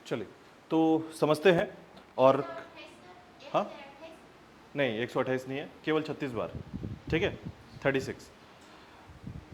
चलिए तो समझते हैं। और हाँ नहीं 128 नहीं है, केवल 36 बार। ठीक है 36।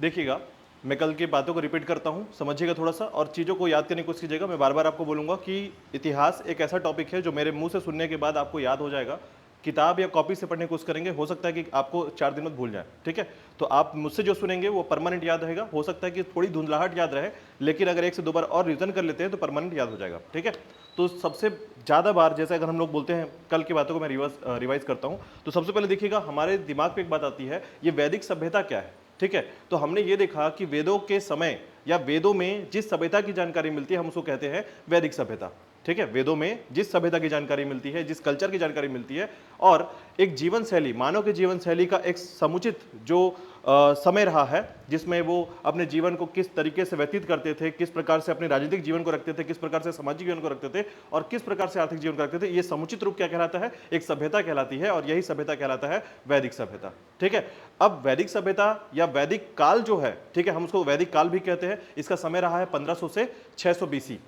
देखिएगा मैं कल की बातों को रिपीट करता हूँ, समझिएगा थोड़ा सा और चीज़ों को याद करने की कोशिश कीजिएगा। मैं बार बार आपको बोलूँगा कि इतिहास एक ऐसा टॉपिक है जो मेरे मुंह से सुनने के बाद आपको याद हो जाएगा। किताब या कॉपी से पढ़ने की कोशिश करेंगे, हो सकता है कि आपको 4 दिन में भूल जाए। ठीक है, तो आप मुझसे जो सुनेंगे वो परमानेंट याद रहेगा। हो सकता है कि थोड़ी धुंधलाहट याद रहे, लेकिन अगर 1 से 2 बार और रिविजन कर लेते हैं तो परमानेंट याद हो जाएगा। ठीक है, तो सबसे ज़्यादा बार जैसे अगर हम लोग बोलते हैं, कल की बातों को मैं रिवाइज करता हूँ, तो सबसे पहले देखिएगा हमारे दिमाग पे एक बात आती है, ये वैदिक सभ्यता क्या है। ठीक है, तो हमने ये देखा कि वेदों के समय या वेदों में जिस सभ्यता की जानकारी मिलती है हम उसको कहते हैं वैदिक सभ्यता। ठीक है, वेदों में जिस सभ्यता की जानकारी मिलती है, जिस कल्चर की जानकारी मिलती है, और एक जीवन शैली, मानव के जीवन शैली का एक समुचित जो समय रहा है, जिसमें वो अपने जीवन को किस तरीके से व्यतीत करते थे, किस प्रकार से अपने राजनीतिक जीवन को रखते थे, किस प्रकार से सामाजिक जीवन को रखते थे और किस प्रकार से आर्थिक जीवन को रखते थे, ये समुचित रूप क्या कहलाता है, एक सभ्यता कहलाती है। और यही सभ्यता कहलाता है वैदिक सभ्यता। ठीक है, अब वैदिक सभ्यता या वैदिक काल जो है, ठीक है, हम उसको वैदिक काल भी कहते हैं। इसका समय रहा है 1500 से 600 बीसी।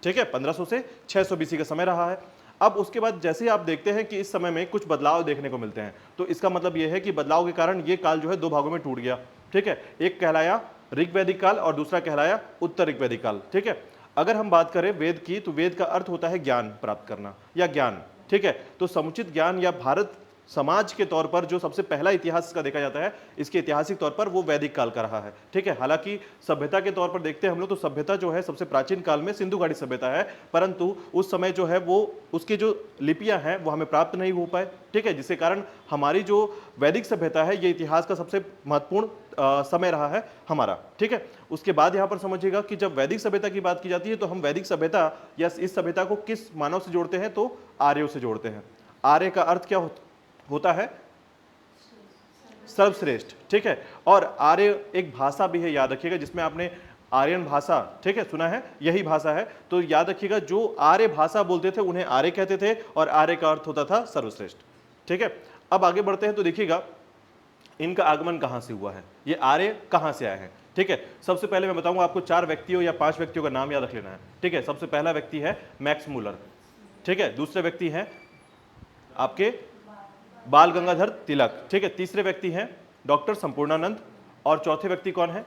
ठीक है, 1500 से 600 बीसी का समय रहा है। अब उसके बाद जैसे ही आप देखते हैं कि इस समय में कुछ बदलाव देखने को मिलते हैं, तो इसका मतलब यह है कि बदलाव के कारण ये काल जो है 2 भागों में टूट गया। ठीक है, एक कहलाया ऋग्वैदिक काल और दूसरा कहलाया उत्तर ऋग्वैदिक काल। ठीक है, अगर हम बात करें वेद की, तो वेद का अर्थ होता है ज्ञान प्राप्त करना या ज्ञान। ठीक है, तो समुचित ज्ञान या भारत समाज के तौर पर जो सबसे पहला इतिहास का देखा जाता है, इसके ऐतिहासिक तौर पर वो वैदिक काल का रहा है। ठीक है, हालांकि सभ्यता के तौर पर देखते हैं हम लोग, तो सभ्यता जो है सबसे प्राचीन काल में सिंधु घाटी सभ्यता है, परंतु उस समय जो है वो उसकी जो लिपियां हैं वो हमें प्राप्त नहीं हो पाए। ठीक है, जिसके कारण हमारी जो वैदिक सभ्यता है ये इतिहास का सबसे महत्वपूर्ण समय रहा है हमारा। ठीक है, उसके बाद यहाँ पर समझिएगा कि जब वैदिक सभ्यता की बात की जाती है तो हम वैदिक सभ्यता या इस सभ्यता को किस मानव से जोड़ते हैं, तो आर्यों से जोड़ते हैं। आर्य का अर्थ क्या होता है? सर्वश्रेष्ठ। ठीक है, और आर्य एक भाषा भी है, याद रखिएगा, जिसमें आपने आर्यन भाषा, ठीक है, सुना है, यही भाषा है। तो याद रखिएगा जो आर्य भाषा बोलते थे उन्हें आर्य कहते थे और आर्य का अर्थ होता था सर्वश्रेष्ठ। ठीक है, अब आगे बढ़ते हैं तो देखिएगा इनका आगमन कहां से हुआ है, ये आर्य कहां से आए हैं। ठीक है, सबसे पहले मैं बताऊंगा आपको 4 व्यक्तियों या 5 व्यक्तियों का नाम याद रख लेना है। ठीक है, सबसे पहला व्यक्ति है मैक्स मूलर। ठीक है, दूसरे व्यक्ति हैं आपके बाल गंगाधर तिलक। ठीक है, तीसरे व्यक्ति हैं डॉक्टर संपूर्णानंद और चौथे व्यक्ति कौन है?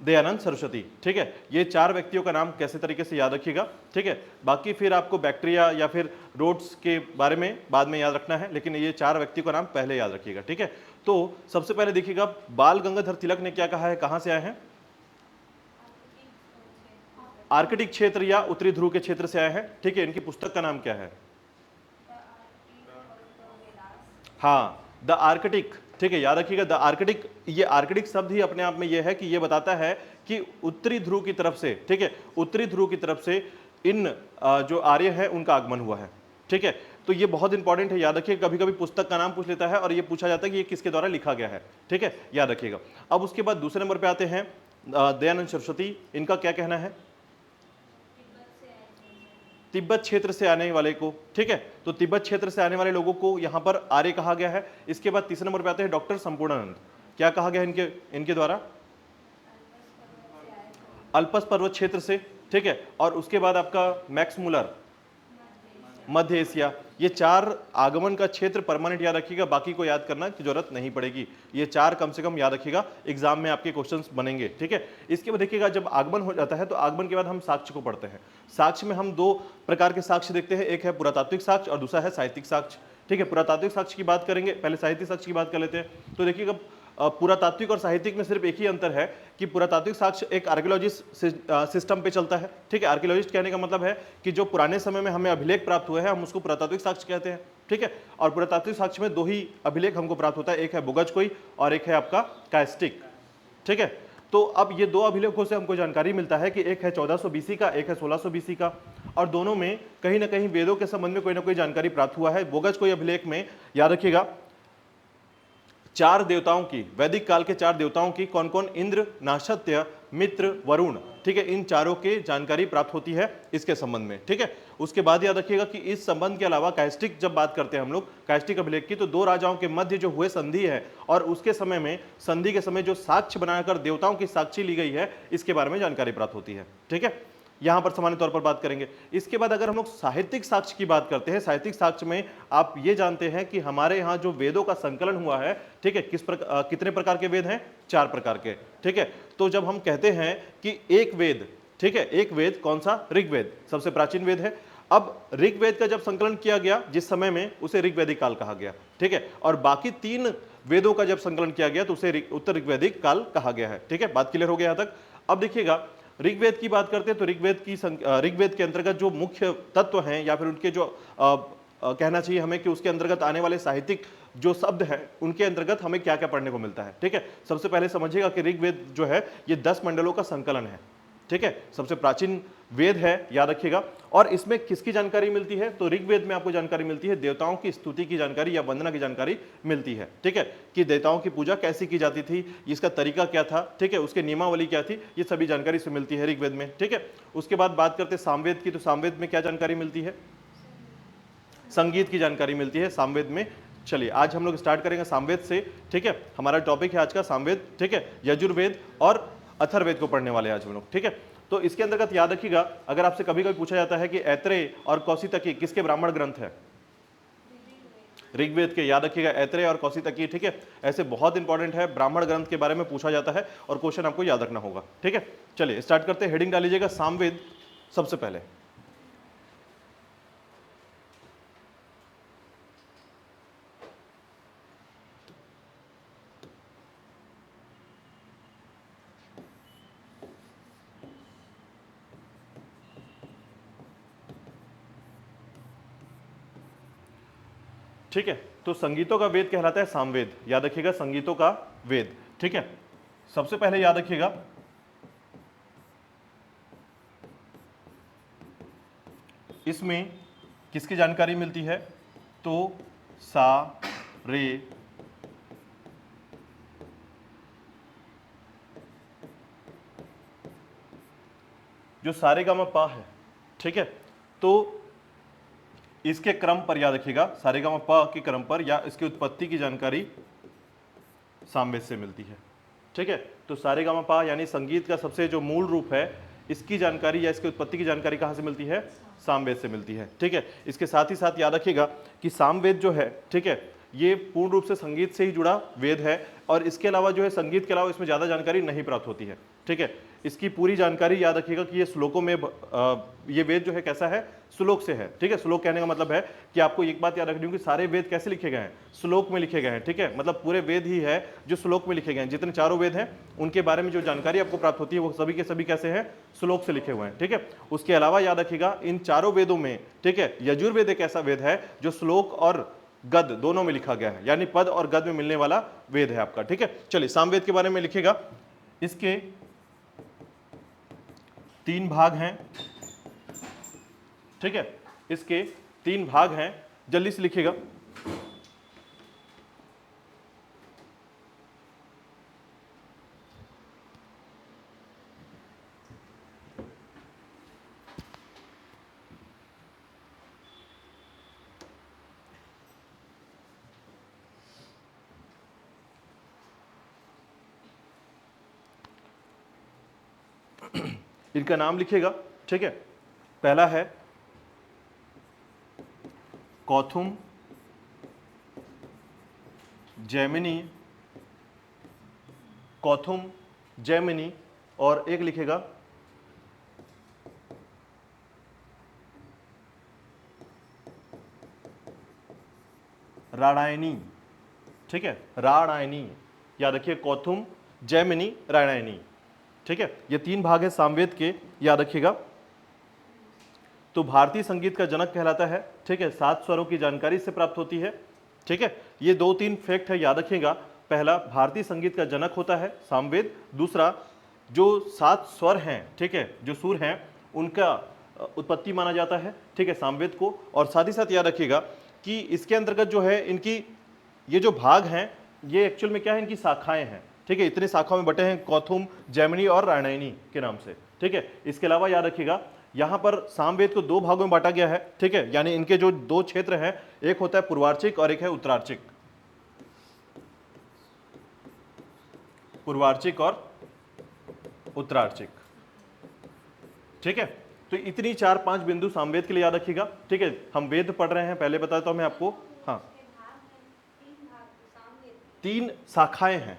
दयानंद सरस्वती। ठीक है, ये 4 व्यक्तियों का नाम कैसे तरीके से याद रखिएगा। ठीक है, बाकी फिर आपको बैक्टीरिया या फिर रोड्स के बारे में बाद में याद रखना है, लेकिन ये 4 व्यक्तियों का नाम पहले याद रखिएगा। ठीक है, तो सबसे पहले देखिएगा बाल गंगाधर तिलक ने क्या कहा है, कहां से आए हैं? आर्कटिक क्षेत्र या उत्तरी ध्रुव के क्षेत्र से आए हैं। ठीक है, इनकी पुस्तक का नाम क्या है? हाँ, द आर्कटिक। ठीक है, याद रखिएगा द आर्कटिक। ये आर्कटिक शब्द ही अपने आप में ये है कि ये बताता है कि उत्तरी ध्रुव की तरफ से, ठीक है, उत्तरी ध्रुव की तरफ से इन जो आर्य है उनका आगमन हुआ है। ठीक है, तो ये बहुत इंपॉर्टेंट है, याद रखिए। कभी कभी पुस्तक का नाम पूछ लेता है और ये पूछा जाता है कि ये किसके द्वारा लिखा गया है। ठीक है, याद रखिएगा। अब उसके बाद दूसरे नंबर पे आते हैं दयानंद सरस्वती। इनका क्या कहना है? तिब्बत क्षेत्र से आने वाले को। ठीक है, तो तिब्बत क्षेत्र से आने वाले लोगों को यहां पर आर्य कहा गया है। इसके बाद तीसरे नंबर पे आते हैं डॉक्टर संपूर्णानंद। क्या कहा गया इनके द्वारा? अल्पस पर्वत क्षेत्र से। ठीक है, और उसके बाद आपका मैक्स मूलर मध्य एशिया। ये 4 आगमन का क्षेत्र परमानेंट याद रखिएगा, बाकी को याद करना की जरूरत नहीं पड़ेगी। ये 4 कम से कम याद रखिएगा, एग्जाम में आपके क्वेश्चंस बनेंगे। ठीक है, इसके बाद देखिएगा जब आगमन हो जाता है तो आगमन के बाद हम साक्ष्य को पढ़ते हैं। साक्ष्य में हम 2 प्रकार के साक्ष्य देखते हैं, एक है पुरातात्विक साक्ष्य और दूसरा है साहित्यिक साक्ष्य। ठीक है, पुरातात्विक साक्ष्य की बात करेंगे, पहले साहित्यिक साक्ष्य की बात कर लेते हैं। तो देखिएगा पुरातात्विक और साहित्यिक में सिर्फ एक ही अंतर है कि पुरातात्विक साक्ष्य एक आर्कियोलॉजिस्ट सिस्टम पे चलता है। ठीक है, आर्कियोलॉजिस्ट कहने का मतलब है कि जो पुराने समय में हमें अभिलेख प्राप्त हुए हैं हम उसको पुरातात्विक साक्ष्य कहते हैं। ठीक है, और पुरातात्विक साक्ष्य में 2 ही अभिलेख हमको प्राप्त होता है, एक है बुगजकोई और एक है आपका कास्टिक। ठीक है, तो अब ये 2 अभिलेखों से हमको जानकारी मिलता है कि एक है 1400 बीसी का, एक है 1600 बीसी का, और दोनों में कहीं ना कहीं वेदों के संबंध में कोई ना कोई जानकारी प्राप्त हुआ है। बोगजकोई अभिलेख में याद रखिएगा 4 देवताओं की, वैदिक काल के 4 देवताओं की, कौन कौन? इंद्र, नाशत्य, मित्र, वरुण। ठीक है, इन चारों के जानकारी प्राप्त होती है इसके संबंध में। ठीक है, उसके बाद याद रखिएगा कि इस संबंध के अलावा कास्टिक जब बात करते हैं हम लोग कास्टिक अभिलेख की, तो 2 राजाओं के मध्य जो हुए संधि है और उसके समय में संधि के समय जो साक्ष्य बनाकर देवताओं की साक्षी ली गई है, इसके बारे में जानकारी प्राप्त होती है। ठीक है, यहां पर सामान्य तौर पर बात करेंगे। इसके बाद अगर हम लोग साहित्यिक साक्ष्य की बात करते हैं, साहित्यिक साक्ष्य में आप ये जानते हैं कि हमारे यहाँ जो वेदों का संकलन हुआ है, ठीक है, कितने प्रकार के वेद हैं? 4 प्रकार के, ठीक है। तो जब हम कहते हैं कि एक वेद, ठीक है, एक वेद कौन सा? ऋग्वेद सबसे प्राचीन वेद है। अब ऋग्वेद का जब संकलन किया गया जिस समय में, उसे ऋग्वैदिक काल कहा गया, ठीक है। और बाकी 3 वेदों का जब संकलन किया गया तो उसे उत्तर ऋग्वैदिक काल कहा गया है, ठीक है। बात क्लियर हो गया यहां तक? अब देखिएगा, ऋग्वेद की बात करते हैं तो ऋग्वेद के अंतर्गत जो मुख्य तत्व हैं या फिर उनके जो कहना चाहिए हमें कि उसके अंतर्गत आने वाले साहित्यिक जो शब्द हैं उनके अंतर्गत हमें क्या क्या पढ़ने को मिलता है, ठीक है। सबसे पहले समझिएगा कि ऋग्वेद जो है ये 10 मंडलों का संकलन है, ठीक है, सबसे प्राचीन वेद है, याद रखिएगा। और इसमें किसकी जानकारी मिलती है? तो ऋग्वेद में आपको जानकारी मिलती है देवताओं की स्तुति की जानकारी या वंदना की जानकारी मिलती है, ठीक है, कि देवताओं की पूजा कैसी की जाती थी, इसका तरीका क्या था, ठीक है, उसके नियमावली क्या थी, ये सभी जानकारी से मिलती है ऋग्वेद में, ठीक है। उसके बाद बात करते हैं सामवेद की, तो सामवेद में क्या जानकारी मिलती है? संगीत की जानकारी मिलती है सामवेद में। चलिए आज हम लोग स्टार्ट करेंगे सामवेद से, ठीक है। हमारा टॉपिक है आज का सामवेद, ठीक है, यजुर्वेद और अथर्ववेद को पढ़ने वाले हैं आज हम लोग, ठीक है। तो इसके अंतर्गत याद रखिएगा, अगर आपसे कभी कभी पूछा जाता है कि ऐत्रेय और कौशितकी किसके ब्राह्मण ग्रंथ है? ऋग्वेद के, याद रखिएगा, ऐत्रेय और कौशितकी, ठीक है। ऐसे बहुत इंपॉर्टेंट है, ब्राह्मण ग्रंथ के बारे में पूछा जाता है और क्वेश्चन आपको याद रखना होगा, ठीक है। चलिए स्टार्ट करते हैं, हेडिंग डाल लीजिएगा सामवेद सबसे पहले। ठीक है, तो संगीतों का वेद कहलाता है सामवेद, याद रखिएगा, संगीतों का वेद, ठीक है। सबसे पहले याद रखिएगा इसमें किसकी जानकारी मिलती है? तो सा रे जो सारेगामा पा है, ठीक है, तो इसके क्रम पर याद रखिएगा, सारेगामा पा के क्रम पर या इसकी उत्पत्ति की जानकारी सामवेद से मिलती है, ठीक है। तो सारेगामा पा यानी संगीत का सबसे जो मूल रूप है, इसकी जानकारी या इसकी उत्पत्ति की जानकारी कहाँ से मिलती है? सामवेद से मिलती है, ठीक है। इसके साथ ही साथ याद रखिएगा कि सामवेद जो है, ठीक है, ये पूर्ण रूप से संगीत से ही जुड़ा वेद है और इसके अलावा जो है, संगीत के अलावा इसमें ज़्यादा जानकारी नहीं प्राप्त होती है, ठीक है। इसकी पूरी जानकारी याद रखिएगा कि ये श्लोकों में ये वेद जो है कैसा है? श्लोक से है, ठीक है। श्लोक कहने का मतलब है कि आपको एक बात याद रखनी होगी, सारे वेद कैसे लिखे गए हैं? श्लोक में लिखे गए हैं, ठीक है। मतलब पूरे वेद ही है जो श्लोक में लिखे गए हैं। जितने चारों वेद हैं उनके बारे में जो जानकारी आपको प्राप्त होती है वो सभी के सभी कैसे हैं? श्लोक से लिखे हुए हैं, ठीक है। उसके अलावा याद रखिएगा इन चारों वेदों में, ठीक है, यजुर्वेद एक ऐसा वेद है जो श्लोक और गद दोनों में लिखा गया है, यानी पद और गद में मिलने वाला वेद है आपका, ठीक है। चलिए सामवेद के बारे में लिखिएगा, इसके 3 भाग हैं, ठीक है, इसके 3 भाग हैं, जल्दी से लिखिएगा। इनका नाम लिखिएगा, ठीक है। पहला है कौथुम, जैमिनी, कौथुम, जैमिनी, और एक लिखेगा राणायनी, ठीक है, राणायनी। याद रखिए, कौथुम, जैमिनी, राणायनी, ठीक है। ये 3 भाग है सामवेद के, याद रखिएगा। तो भारतीय संगीत का जनक कहलाता है, ठीक है, 7 स्वरों की जानकारी से प्राप्त होती है, ठीक है। ये 2-3 फैक्ट है, याद रखिएगा। पहला, भारतीय संगीत का जनक होता है सामवेद। दूसरा, जो 7 स्वर हैं, ठीक है, जो सुर हैं, उनका उत्पत्ति माना जाता है, ठीक है, सामवेद को। और साथ ही साथ याद रखिएगा कि इसके अंतर्गत जो है, इनकी ये जो भाग हैं, ये एक्चुअल में क्या है? इनकी शाखाएं हैं, ठीक है। इतने शाखाओं में बटे हैं, कौथुम, जैमिनी और राणायनी के नाम से, ठीक है। इसके अलावा याद रखिएगा यहां पर सामवेद को 2 भागों में बांटा गया है, ठीक है, यानी इनके जो 2 क्षेत्र हैं, एक होता है पूर्वार्चिक और एक है उत्तरार्चिक। पूर्वार्चिक और उत्तरार्चिक, ठीक है। तो इतनी 4-5 बिंदु सामवेद के लिए याद रखिएगा। ठीक है, हम वेद पढ़ रहे हैं, पहले बताता हूं मैं आपको। हाँ, 3 शाखाएं हैं,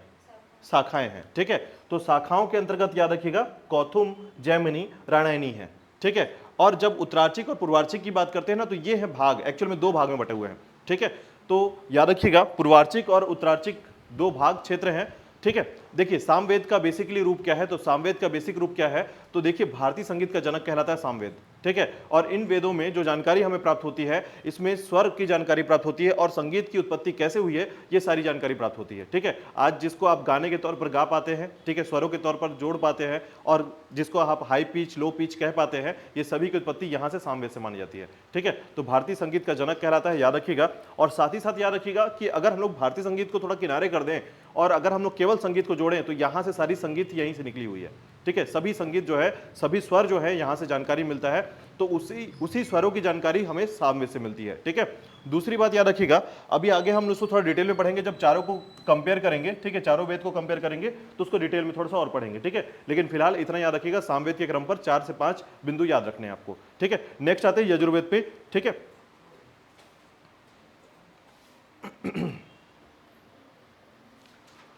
शाखाएं हैं। ठीक है, तो शाखाओं के अंतर्गत याद रखिएगा कौथुम, जैमिनी, राणायनी है। ठीक है, और जब उत्तरार्चिक और पूर्वार्चिक की बात करते हैं ना, तो ये है भाग, एक्चुअल में 2 भाग में बटे हुए हैं। ठीक है, तो याद रखिएगा पूर्वार्चिक और उत्तरार्चिक 2 भाग क्षेत्र हैं। ठीक है, देखिए सामवेद का बेसिकली रूप क्या है, तो सामवेद का बेसिक रूप क्या है, तो देखिए भारतीय संगीत का जनक कहलाता है सामवेद। ठीक है, और इन वेदों में जो जानकारी हमें प्राप्त होती है, इसमें स्वर की जानकारी प्राप्त होती है और संगीत की उत्पत्ति कैसे हुई है, ये सारी जानकारी प्राप्त होती है। ठीक है, आज जिसको आप गाने के तौर पर गा पाते हैं, ठीक है, स्वरों के तौर पर जोड़ पाते हैं, और जिसको आप हाई पिच, लो पिच कह पाते हैं, ये सभी की उत्पत्ति यहाँ से सामवेद से मानी जाती है। ठीक है, तो भारतीय संगीत का जनक कहलाता है, याद रखिएगा। और साथ ही साथ याद रखिएगा कि अगर हम लोग भारतीय संगीत को थोड़ा किनारे कर दें और अगर हम लोग केवल संगीत को जोड़ें, तो यहाँ से सारी संगीत यहीं से निकली हुई है। ठीक है, सभी संगीत जो है, सभी स्वर जो है, यहाँ से जानकारी मिलता है, तो उसी स्वरों की जानकारी हमें सामवेद से मिलती है। ठीक है, दूसरी बात याद रखिएगा, अभी आगे हम उसको थोड़ा डिटेल में पढ़ेंगे, जब चारों को कंपेयर करेंगे, ठीक है, चारों वेद को कंपेयर करेंगे तो उसको डिटेल में थोड़ा सा और पढ़ेंगे। ठीक है, लेकिन फिलहाल इतना याद रखिएगा, सामवेद के क्रम पर 4 से 5 बिंदु याद रखने हैं आपको। ठीक है, नेक्स्ट आते हैं यजुर्वेद पे। ठीक है,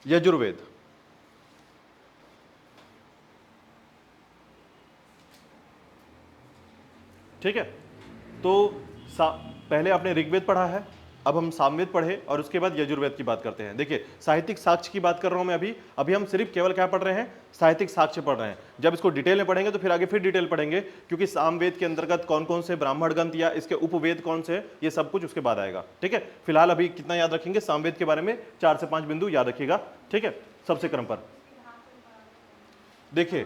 यजुर्वेद, ठीक है, तो पहले आपने ऋग्वेद पढ़ा है, अब हम सामवेद पढ़े और उसके बाद यजुर्वेद की बात करते हैं। देखिए साहित्यिक साक्ष्य की बात कर रहा हूं मैं अभी हम सिर्फ केवल क्या पढ़ रहे हैं, साहित्यिक साक्ष्य पढ़ रहे हैं। जब इसको डिटेल में पढ़ेंगे तो फिर आगे फिर डिटेल पढ़ेंगे, क्योंकि सामवेद के अंतर्गत कौन कौन से ब्राह्मण ग्रंथ या इसके उपवेद कौन से, ये सब कुछ उसके बाद आएगा। ठीक है, फिलहाल अभी कितना याद रखेंगे, सामवेद के बारे में 4 से 5 बिंदु याद रखिएगा। ठीक है, सबसे क्रम पर देखिए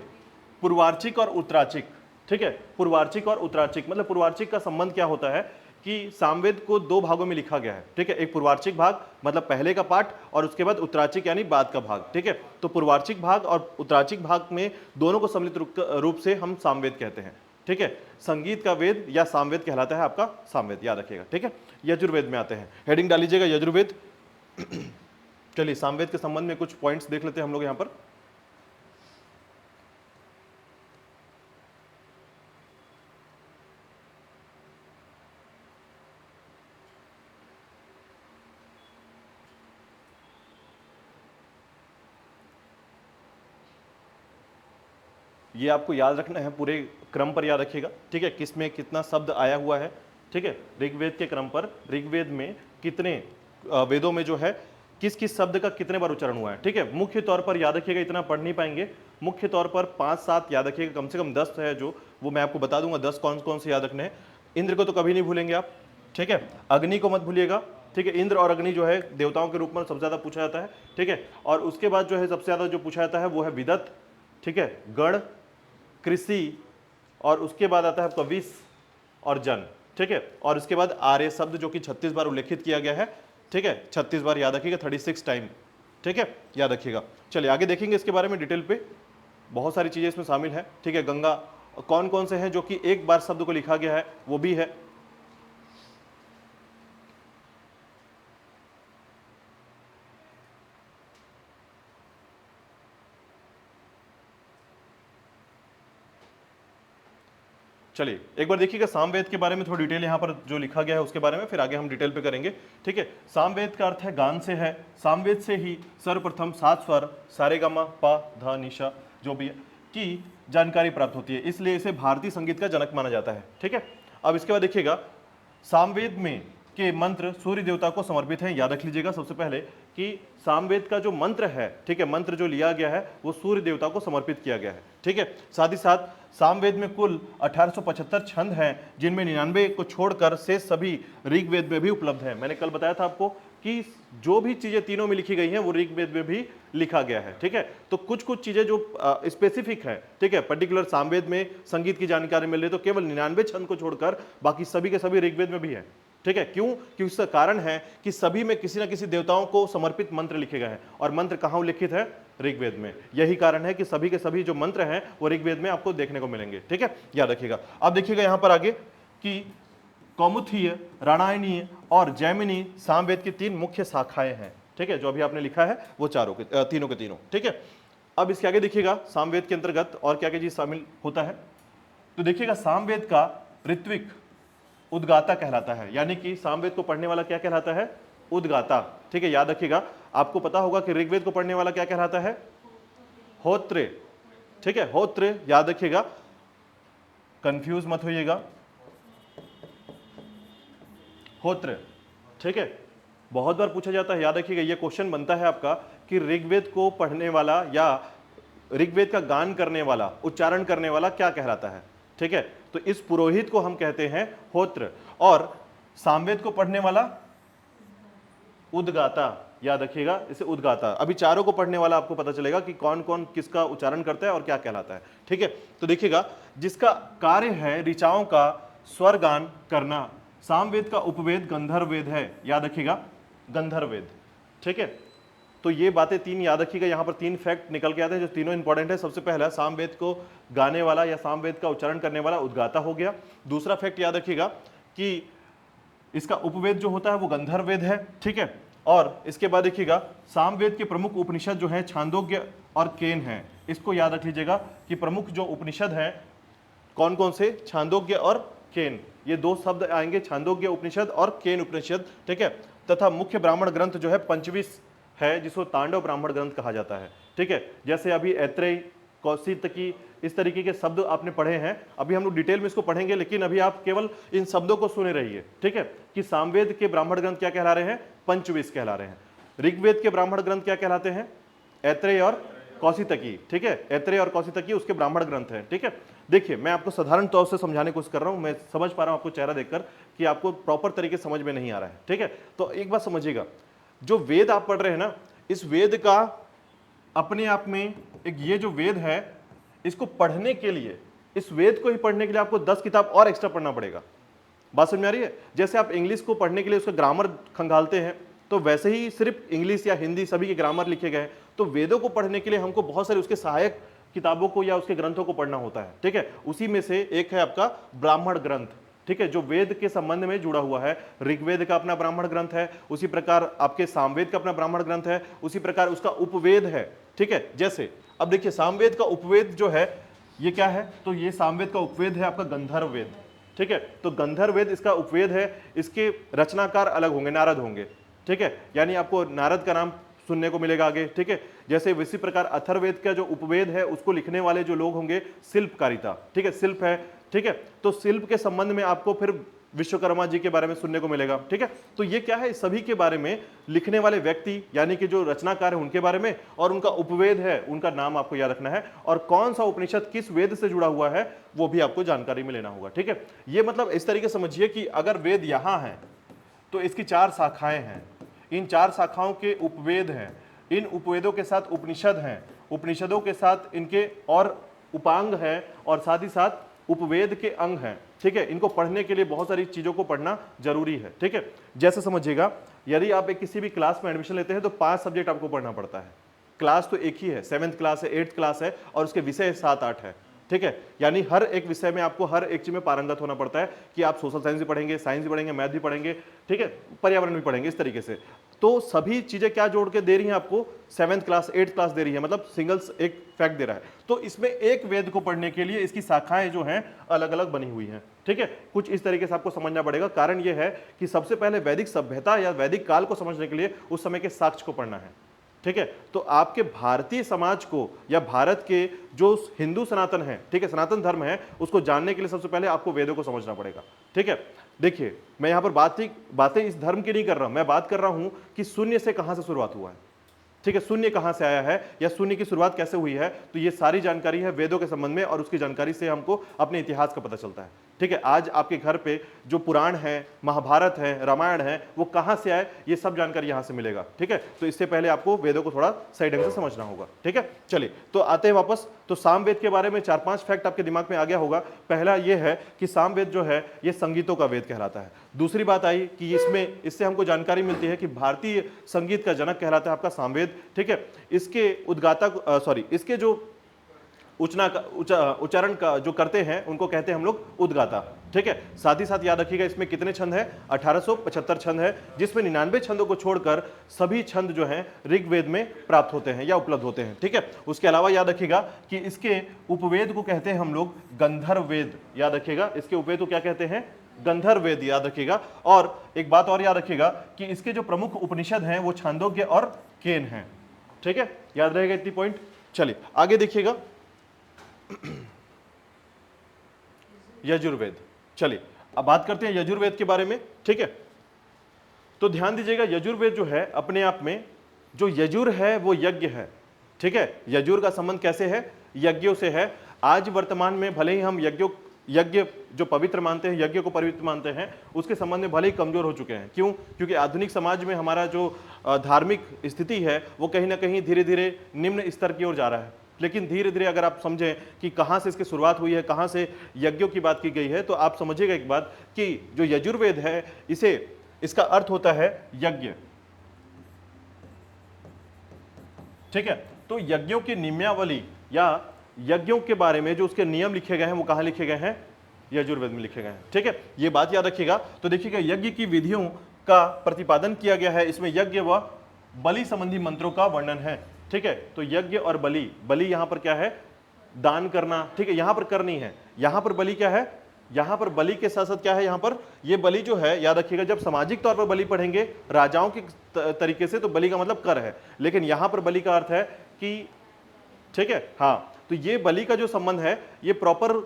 पूर्वार्चिक और उत्तरार्चिक। ठीक है, पूर्वार्चिक और उत्तरार्चिक मतलब पूर्वार्चिक का संबंध क्या होता है कि सामवेद को 2 भागों में लिखा गया है। ठीक है, एक पूर्वार्चिक भाग मतलब पहले का पार्ट, और उसके बाद उत्तरार्चिक यानी बाद का भाग। ठीक है, तो पूर्वार्चिक भाग और उत्तरार्चिक भाग में दोनों को सम्मिलित रूप से हम सामवेद कहते हैं। ठीक है, संगीत का वेद या सामवेद कहलाता है आपका सामवेद, याद रखिएगा। ठीक है, यजुर्वेद में आते हैं, हेडिंग डाल लीजिएगा यजुर्वेद। चलिए सामवेद के संबंध में कुछ पॉइंट्स देख लेते हैं हम लोग यहाँ पर। ये आपको याद रखना है, पूरे क्रम पर याद रखिएगा। ठीक है, किस में कितना शब्द आया हुआ है। ठीक है, ऋग्वेद के क्रम पर ऋग्वेद में कितने वेदों में जो है किस किस शब्द का कितने बार उच्चारण हुआ है। ठीक है, मुख्य तौर पर याद रखिएगा, इतना पढ़ नहीं पाएंगे, मुख्य तौर पर 5-7 याद रखिएगा, कम से कम 10 है जो, वो मैं आपको बता दूंगा 10 कौन कौन से याद रखने हैं। इंद्र को तो कभी नहीं भूलेंगे आप। ठीक है, अग्नि को मत भूलिएगा। ठीक है, इंद्र और अग्नि जो है देवताओं के रूप में सबसे ज्यादा पूछा जाता है। ठीक है, और उसके बाद जो है सबसे ज्यादा जो पूछा जाता है वो है विदत। ठीक है, गण, कृषि, और उसके बाद आता है आपका विष और जन। ठीक है, और उसके बाद आर्य शब्द जो कि 36 बार उल्लेखित किया गया है। ठीक है, 36 बार याद रखिएगा, 36 टाइम। ठीक है, याद रखिएगा। चलिए आगे देखेंगे इसके बारे में डिटेल पे, बहुत सारी चीजें इसमें शामिल है। ठीक है, गंगा कौन कौन से हैं जो कि एक बार शब्द को लिखा गया है, वो भी है। चलिए एक बार देखिएगा सामवेद के बारे में थोड़ी डिटेल यहाँ पर जो लिखा गया है उसके बारे में, फिर आगे हम डिटेल पे करेंगे। ठीक है, सामवेद का अर्थ है गान से है। सामवेद से ही सर्वप्रथम 7 स्वर सारेगामा पा धा निशा जो भी है की जानकारी प्राप्त होती है, इसलिए इसे भारतीय संगीत का जनक माना जाता है। ठीक है, अब इसके बाद देखिएगा सामवेद में के मंत्र सूर्य देवता को समर्पित हैं, याद रख लीजिएगा सबसे पहले कि सामवेद का जो मंत्र है, ठीक है, मंत्र जो लिया गया है वो सूर्य देवता को समर्पित किया गया है। ठीक है, साथ ही साथ सामवेद में कुल 1875 छंद हैं, जिनमें 99 को छोड़कर से सभी ऋग्वेद में भी उपलब्ध है। मैंने कल बताया था आपको कि जो भी चीजें तीनों में लिखी गई हैं वो ऋग्वेद में भी लिखा गया है। ठीक है, तो कुछ कुछ चीजें जो स्पेसिफिक है, ठीक है, पर्टिकुलर सामवेद में संगीत की जानकारी मिल रही है, तो केवल 99 छंद को छोड़कर बाकी सभी के सभी ऋग्वेद में भी है। ठीक है, क्यों? क्योंकि इसका कारण है कि सभी में किसी न किसी देवताओं को समर्पित मंत्र लिखे गए हैं, और मंत्र कहाँ उल्लिखित है? ऋग्वेद में। यही कारण है कि सभी के सभी जो मंत्र हैं वो ऋग्वेद में आपको देखने को मिलेंगे। ठीक है, याद रखिएगा। अब देखिएगा यहां पर आगे कि कौमुदीय, राणायणीय और जैमिनी सामवेद की 3 मुख्य शाखाएं हैं। ठीक है, जो अभी आपने लिखा है वो तीनों के तीनों। ठीक है, अब इसके आगे देखिएगा सामवेद के अंतर्गत और क्या क्या चीज शामिल होता है। तो देखिएगा सामवेद का ऋत्विक उद्गाता कहलाता है, यानी कि सामवेद को पढ़ने वाला क्या कहलाता है? उद्गाता। ठीक है, याद रखिएगा। आपको पता होगा कि ऋग्वेद को पढ़ने वाला क्या कहलाता है? होत्र। ठीक है, होत्र याद रखिएगा, कंफ्यूज मत होइएगा, होत्र। ठीक है, बहुत बार पूछा जाता है, याद रखिएगा, ये क्वेश्चन बनता है आपका कि ऋग्वेद को पढ़ने वाला या ऋग्वेद का गान करने वाला, उच्चारण करने वाला क्या कहलाता है? ठीक है, तो इस पुरोहित को हम कहते हैं होत्र, और सामवेद को पढ़ने वाला उद्गाता, याद रखिएगा इसे उद्गाता। अभी चारों को पढ़ने वाला आपको पता चलेगा कि कौन कौन किसका उच्चारण करता है और क्या कहलाता है। ठीक है, तो देखिएगा, जिसका कार्य है ऋचाओं का स्वर गान करना, सामवेद का उपवेद गंधर्व वेद है, याद रखिएगा, गंधर्व वेद। ठीक है, तो ये बातें तीन याद रखिएगा, यहाँ पर तीन फैक्ट निकल के आते हैं जो तीनों इंपॉर्टेंट है। सबसे पहला, सामवेद को गाने वाला या सामवेद का उच्चारण करने वाला उद्गाता हो गया। दूसरा फैक्ट याद रखिएगा कि इसका उपवेद जो होता है वो गंधर्व वेद है। ठीक है, और इसके बाद देखिएगा, सामवेद के प्रमुख उपनिषद जो है छांदोग्य और केन है। इसको याद रख लीजिएगा कि प्रमुख जो उपनिषद हैं कौन कौन से? छांदोग्य और केन, ये दो शब्द आएंगे, छांदोग्य उपनिषद और केन उपनिषद। ठीक है, तथा मुख्य ब्राह्मण ग्रंथ जो है पंचविश है, जिसको तांडव ब्राह्मण ग्रंथ कहा जाता है। ठीक है, जैसे अभी ऐत्रेय, कौशितकी, इस तरीके के शब्द आपने पढ़े हैं। अभी हम लोग डिटेल में इसको पढ़ेंगे, लेकिन अभी आप केवल इन शब्दों को सुने रहिए। ठीक है, कि सामवेद के ब्राह्मण ग्रंथ क्या कहला रहे हैं? पंचविश कहला रहे हैं। ऋग्वेद के ब्राह्मण ग्रंथ क्या कहलाते हैं? ऐत्रेय और कौशितकी। ठीक है, ऐत्रेय और कौशितकी उसके ब्राह्मण ग्रंथ हैं। ठीक है, देखिए मैं आपको साधारण तौर से समझाने की कोशिश कर रहा हूं, मैं समझ पा रहा हूं आपको चेहरा देखकर कि आपको प्रॉपर तरीके से समझ में नहीं आ रहा है। ठीक है, तो एक बात समझिएगा, जो वेद आप पढ़ रहे हैं ना, इस वेद का अपने आप में एक, ये जो वेद है इसको पढ़ने के लिए, इस वेद को ही पढ़ने के लिए आपको 10 किताब और एक्स्ट्रा पढ़ना पड़ेगा। बात समझ में आ रही है? जैसे आप इंग्लिश को पढ़ने के लिए उसका ग्रामर खंगालते हैं, तो वैसे ही सिर्फ इंग्लिश या हिंदी सभी के ग्रामर लिखे गए हैं। तो वेदों को पढ़ने के लिए हमको बहुत सारे उसके सहायक किताबों को या उसके ग्रंथों को पढ़ना होता है। ठीक है, उसी में से एक है आपका ब्राह्मण ग्रंथ। ठीक है, जो वेद के संबंध में जुड़ा हुआ है। ऋग्वेद का अपना ब्राह्मण ग्रंथ है, उसी प्रकार आपके सामवेद का अपना ब्राह्मण ग्रंथ है, उसी प्रकार उसका उपवेद है। ठीक है, जैसे अब देखिए सामवेद का उपवेद जो है ये क्या है? तो ये सामवेद का उपवेद है आपका गंधर्व वेद। ठीक है, तो गंधर्व वेद इसका उपवेद है। इसके रचनाकार अलग होंगे, नारद होंगे। ठीक है, यानी आपको नारद का नाम सुनने को मिलेगा आगे। ठीक है, जैसे इसी प्रकार अथर्ववेद का जो उपवेद है उसको लिखने वाले जो लोग होंगे, शिल्पकारिता। ठीक है, शिल्प है। ठीक है, तो शिल्प के संबंध में आपको फिर विश्वकर्मा जी के बारे में सुनने को मिलेगा। ठीक है, तो ये क्या है? सभी के बारे में लिखने वाले व्यक्ति यानी कि जो रचनाकार है उनके बारे में, और उनका उपवेद है उनका नाम आपको याद रखना है, और कौन सा उपनिषद किस वेद से जुड़ा हुआ है वो भी आपको जानकारी में लेना होगा। ठीक है, ये मतलब इस तरीके समझिए कि अगर वेद यहां है तो इसकी 4 शाखाएं हैं, इन 4 शाखाओं के उपवेद हैं, इन उपवेदों के साथ उपनिषद हैं, उपनिषदों के साथ इनके और उपांग हैं, और साथ ही साथ उपवेद के अंग हैं। ठीक है, इनको पढ़ने के लिए बहुत सारी चीजों को पढ़ना जरूरी है। ठीक है, जैसे समझिएगा, यदि आप एक किसी भी क्लास में एडमिशन लेते हैं तो 5 सब्जेक्ट आपको पढ़ना पड़ता है। क्लास तो एक ही है, 7th क्लास है, 8th क्लास है, और उसके विषय 7-8 है। ठीक है, यानी हर एक विषय में आपको हर एक चीज में पारंगत होना पड़ता है कि आप सोशल साइंस भी पढ़ेंगे, साइंस भी पढ़ेंगे, मैथ भी पढ़ेंगे। ठीक है, पर्यावरण भी पढ़ेंगे, इस तरीके से। तो सभी चीजें क्या जोड़ के दे रही हैं आपको? 7th क्लास 8th क्लास दे रही है, मतलब सिंगल्स एक फैक्ट दे रहा है। तो इसमें एक वेद को पढ़ने के लिए इसकी शाखाएं जो हैं अलग अलग बनी हुई हैं। ठीक है, कुछ इस तरीके से आपको समझना पड़ेगा। कारण यह है कि सबसे पहले वैदिक सभ्यता या वैदिक काल को समझने के लिए उस समय के साक्ष्य को पढ़ना है। ठीक है, तो आपके भारतीय समाज को या भारत के जो हिंदू सनातन है, ठीक है, सनातन धर्म है, उसको जानने के लिए सबसे पहले आपको वेदों को समझना पड़ेगा। ठीक है, देखिए मैं यहां पर बातें इस धर्म की नहीं कर रहा हूं, मैं बात कर रहा हूं कि शून्य से कहां से शुरुआत हुआ है। ठीक है, शून्य कहां से आया है या शून्य की शुरुआत कैसे हुई है, तो ये सारी जानकारी है वेदों के संबंध में, और उसकी जानकारी से हमको अपने इतिहास का पता चलता है। ठीक है, आज आपके घर पे जो पुराण है, महाभारत है, रामायण है, वो कहां से आए, ये सब जानकारी यहां से मिलेगा। ठीक है, तो इससे पहले आपको वेदों को थोड़ा सही ढंग से समझना होगा। ठीक है, चलिए तो आते हैं वापस। तो सामवेद के बारे में 4-5 फैक्ट आपके दिमाग में आ गया होगा। पहला ये है कि सामवेद जो है ये संगीतों का वेद कहलाता है। दूसरी बात आई कि इससे हमको जानकारी मिलती है कि भारतीय संगीत का जनक कहलाता है आपका सामवेद। ठीक है, इसके इसके जो उच्चारण का जो करते हैं उनको कहते हैं हम लोग उद्गाता। ठीक है, साथ ही साथ याद रखिएगा इसमें कितने छंद है, 1875 छंद है, जिसमें 99 छंदों को छोड़कर सभी छंद जो हैं ऋग्वेद में प्राप्त होते हैं या उपलब्ध होते हैं। ठीक है, उसके अलावा याद रखिएगा कि इसके उपवेद को कहते हैं हम लोग गंधर्व वेद। याद रखिएगा इसके उपवेद को क्या कहते हैं, गंधर्व वेद, याद रखिएगा। और एक बात और याद रखिएगा कि इसके जो प्रमुख उपनिषद हैं वो छांदोग्य और केन हैं। ठीक है, याद रहेगा इतनी पॉइंट। चलिए आगे देखिएगा यजुर्वेद। चलिए अब बात करते हैं यजुर्वेद के बारे में। ठीक है, तो ध्यान दीजिएगा यजुर्वेद जो है अपने आप में, जो यजुर है वो यज्ञ है। ठीक है, यजुर का संबंध कैसे है, यज्ञों से है। आज वर्तमान में भले ही हम यज्ञ जो पवित्र मानते हैं, यज्ञ को पवित्र मानते हैं, उसके संबंध में भले ही कमजोर हो चुके हैं। क्यों? क्योंकि आधुनिक समाज में हमारा जो धार्मिक स्थिति है वो कहीं ना कहीं धीरे धीरे निम्न स्तर की ओर जा रहा है। लेकिन धीरे धीरे अगर आप समझें कि कहाँ से इसकी शुरुआत हुई है, कहाँ से यज्ञों की बात की गई है, तो आप समझिएगा एक बात कि जो यजुर्वेद है इसका अर्थ होता है यज्ञ। ठीक है, तो यज्ञों की नियमावली या यज्ञों के बारे में जो उसके नियम लिखे गए हैं वो कहाँ लिखे गए हैं, यजुर्वेद में लिखे गए हैं। ठीक है, ये बात याद रखिएगा। तो देखिएगा यज्ञ की विधियों का प्रतिपादन किया गया है, इसमें यज्ञ व बलि संबंधी मंत्रों का वर्णन है। ठीक है, तो यज्ञ और बलि, बलि यहां पर क्या है, दान करना। ठीक है, यहां पर करनी है, यहां पर बलि क्या है, यहां पर बलि के साथ साथ क्या है, यहां पर ये बलि जो है याद रखिएगा, जब सामाजिक तौर पर बलि पढ़ेंगे राजाओं के तरीके से तो बलि का मतलब कर है, लेकिन यहां पर बलि का अर्थ है कि, ठीक है, हाँ, तो ये बलि का जो संबंध है ये प्रॉपर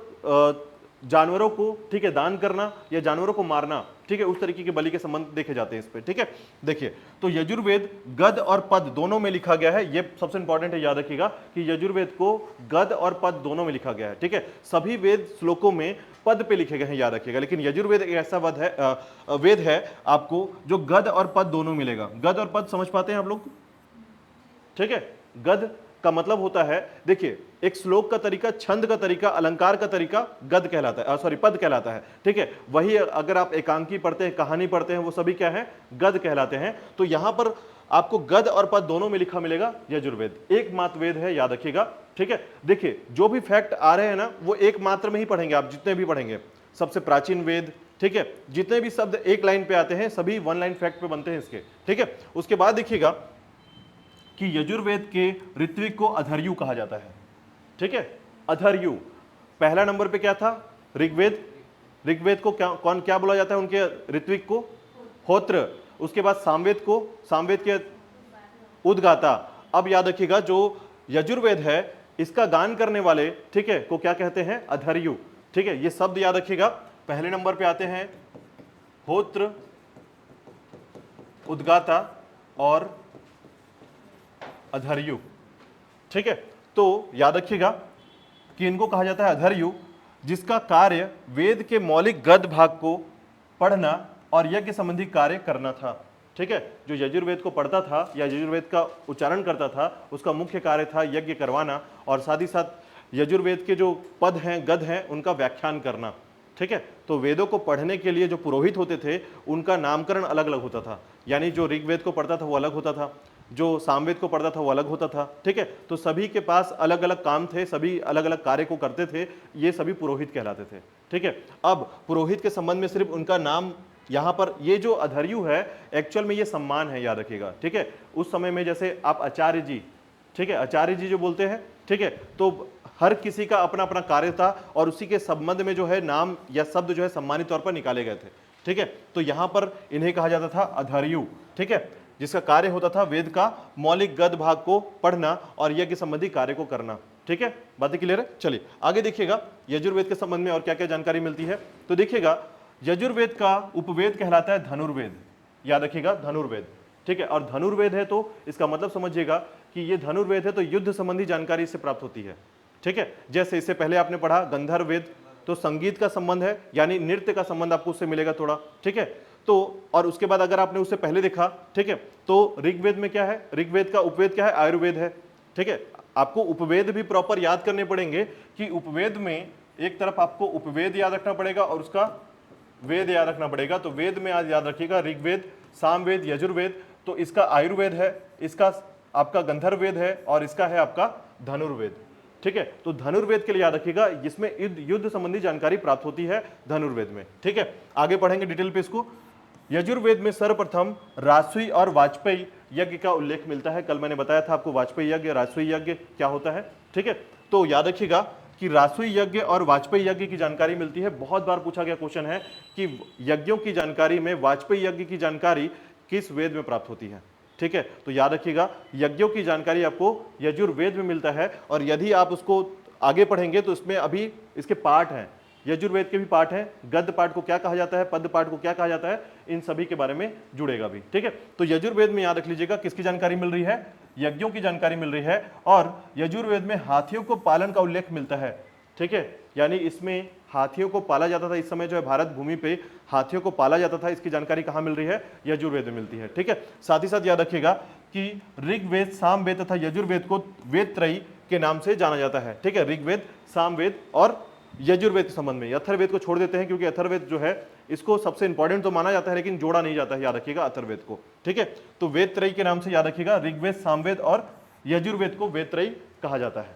जानवरों को, ठीक है, दान करना या जानवरों को मारना, ठीक है, उस तरीके के बलि के संबंध देखे जाते हैं इस पे। ठीक है, देखिए तो यजुर्वेद गद और पद दोनों में लिखा गया है। ये सबसे इंपॉर्टेंट है, याद रखिएगा कि यजुर्वेद को गद और पद दोनों में लिखा गया है। ठीक है, सभी वेद श्लोकों में पद पे लिखे गए हैं, याद रखिएगा, लेकिन यजुर्वेद एक ऐसा वेद है आपको जो गद और पद दोनों मिलेगा। गद और पद समझ पाते हैं आप लोग? ठीक है, गद का मतलब होता है, देखिए एक श्लोक का तरीका, छंद का तरीका, अलंकार का तरीका गद कहलाता है, सॉरी पद कहलाता है। ठीक है, वही अगर आप एकांकी पढ़ते हैं, कहानी पढ़ते हैं, वो सभी क्या है, गद कहलाते हैं। तो यहां पर आपको गद और पद दोनों में लिखा मिलेगा यजुर्वेद। एक मात्र वेद है, याद रखिएगा। ठीक है, देखिए जो भी फैक्ट आ रहे हैं ना वो एक मात्र में ही पढ़ेंगे आप, जितने भी पढ़ेंगे, सबसे प्राचीन वेद, ठीक है, जितने भी शब्द एक लाइन पे आते हैं सभी वन लाइन फैक्ट पे बनते हैं इसके। ठीक है, उसके बाद देखिएगा कि यजुर्वेद के ऋत्विक को अधर्यु कहा जाता है। ठीक है, अधर्यु। पहला नंबर पे क्या था, ऋग्वेद। ऋग्वेद को क्या बोला जाता है उनके ऋत्विक को, होत्र। उसके बाद सामवेद को, सामवेद के उद्गाता। अब याद रखिएगा जो यजुर्वेद है इसका गान करने वाले, ठीक है, को क्या कहते हैं, अधर्यु। ठीक है, ये शब्द याद रखिएगा। पहले नंबर पे आते हैं होत्र, उद्गाता और अधर्यु। ठीक है, तो याद रखिएगा कि इनको कहा जाता है अधर्यु, जिसका कार्य वेद के मौलिक गद भाग को पढ़ना और यज्ञ संबंधी कार्य करना था। ठीक है, जो यजुर्वेद को पढ़ता था या यजुर्वेद का उच्चारण करता था उसका मुख्य कार्य था यज्ञ करवाना, और साथ ही साथ यजुर्वेद के जो पद हैं, गद हैं, उनका व्याख्यान करना। ठीक है, तो वेदों को पढ़ने के लिए जो पुरोहित होते थे उनका नामकरण अलग अलग होता था, यानी जो ऋग्वेद को पढ़ता था वो अलग होता था, जो सामवेद को पढ़ता था वो अलग होता था। ठीक है, तो सभी के पास अलग अलग काम थे, सभी अलग अलग कार्य को करते थे, ये सभी पुरोहित कहलाते थे। ठीक है, अब पुरोहित के संबंध में सिर्फ उनका नाम यहाँ पर, ये जो अधर्यु है एक्चुअल में ये सम्मान है, याद रखिएगा। ठीक है, उस समय में जैसे आप आचार्य जी, ठीक है, आचार्य जी जो बोलते हैं, ठीक है, तो हर किसी का अपना अपना कार्य था और उसी के संबंध में जो है नाम या शब्द जो है सम्मानित तौर पर निकाले गए थे। ठीक है, तो यहां पर इन्हें कहा जाता था अधर्यु। ठीक है, जिसका कार्य होता था वेद का मौलिक गद भाग को पढ़ना और यज्ञ संबंधी कार्य को करना। ठीक है, बातें क्लियर है? चलिए आगे देखिएगा यजुर्वेद के संबंध में और क्या क्या जानकारी मिलती है। तो देखिएगा यजुर्वेद का उपवेद कहलाता है धनुर्वेद, याद रखिएगा, धनुर्वेद। ठीक है, और धनुर्वेद है तो इसका मतलब समझिएगा कि ये धनुर्वेद है तो युद्ध संबंधी जानकारी इससे प्राप्त होती है। ठीक है, जैसे इससे पहले आपने पढ़ा गंधर्व वेद, तो संगीत का संबंध है, यानी नृत्य का संबंध आपको उससे मिलेगा थोड़ा। ठीक है, तो और उसके बाद अगर आपने उससे पहले देखा, ठीक है, तो ऋग्वेद में क्या है, ऋग्वेद का उपवेद क्या है, आयुर्वेद है। ठीक है, आपको उपवेद भी प्रॉपर याद करने पड़ेंगे कि उपवेद में एक तरफ आपको उपवेद याद रखना पड़ेगा और उसका वेद याद रखना पड़ेगा। तो वेद में आज याद रखिएगा ऋग्वेद, सामवेद, यजुर्वेद, तो इसका आयुर्वेद है, इसका आपका गंधर्व वेद है और इसका है आपका धनुर्वेद। ठीक है। तो धनुर्वेद के लिए याद रखिएगा, जिसमें युद्ध संबंधी जानकारी प्राप्त होती है धनुर्वेद में, ठीक है। आगे पढ़ेंगे डिटेल पे इसको। यजुर्वेद में सर्वप्रथम राजसूय और वाजपेयी यज्ञ का उल्लेख मिलता है। कल मैंने बताया था आपको वाजपेयी यज्ञ, राजसूय यज्ञ क्या होता है, ठीक है। तो याद रखिएगा कि राजसूय यज्ञ और वाजपेयी यज्ञ की जानकारी मिलती है। बहुत बार पूछा गया क्वेश्चन है कि यज्ञों की जानकारी में वाजपेयी यज्ञ की जानकारी किस वेद में प्राप्त होती है, ठीक है। तो याद रखिएगा यज्ञों की जानकारी आपको यजुर्वेद में मिलता है, और यदि आप उसको आगे पढ़ेंगे तो इसमें अभी इसके पाठ हैं, यजुर्वेद के भी पाठ हैं। गद्य पाठ को क्या कहा जाता है, पद्य पाठ को क्या कहा जाता है, इन सभी के बारे में जुड़ेगा भी, ठीक है। तो यजुर्वेद में याद रख लीजिएगा किसकी जानकारी मिल रही है, यज्ञों की जानकारी मिल रही है। और यजुर्वेद में हाथियों को पालन का उल्लेख मिलता है, ठीक है। यानी इसमें हाथियों को पाला जाता था, इस समय जो है भारत भूमि पे हाथियों को पाला जाता था, इसकी जानकारी कहाँ मिल रही है, यजुर्वेद में मिलती है, ठीक है। साथ ही साथ याद रखिएगा कि ऋग्वेद, सामवेद तथा यजुर्वेद को वेद त्रयी के नाम से जाना जाता है, ठीक है। ऋग्वेद, सामवेद और यजुर्वेद के संबंध में अथर्ववेद को छोड़ देते हैं, क्योंकि अथर्ववेद जो है इसको सबसे इंपॉर्टेंट तो माना जाता है, लेकिन जोड़ा नहीं जाता है, याद रखिएगा अथर्ववेद को, ठीक है। तो वेद त्रयी के नाम से याद रखिएगा, ऋग्वेद, सामवेद और यजुर्वेद को वेद त्रयी कहा जाता है,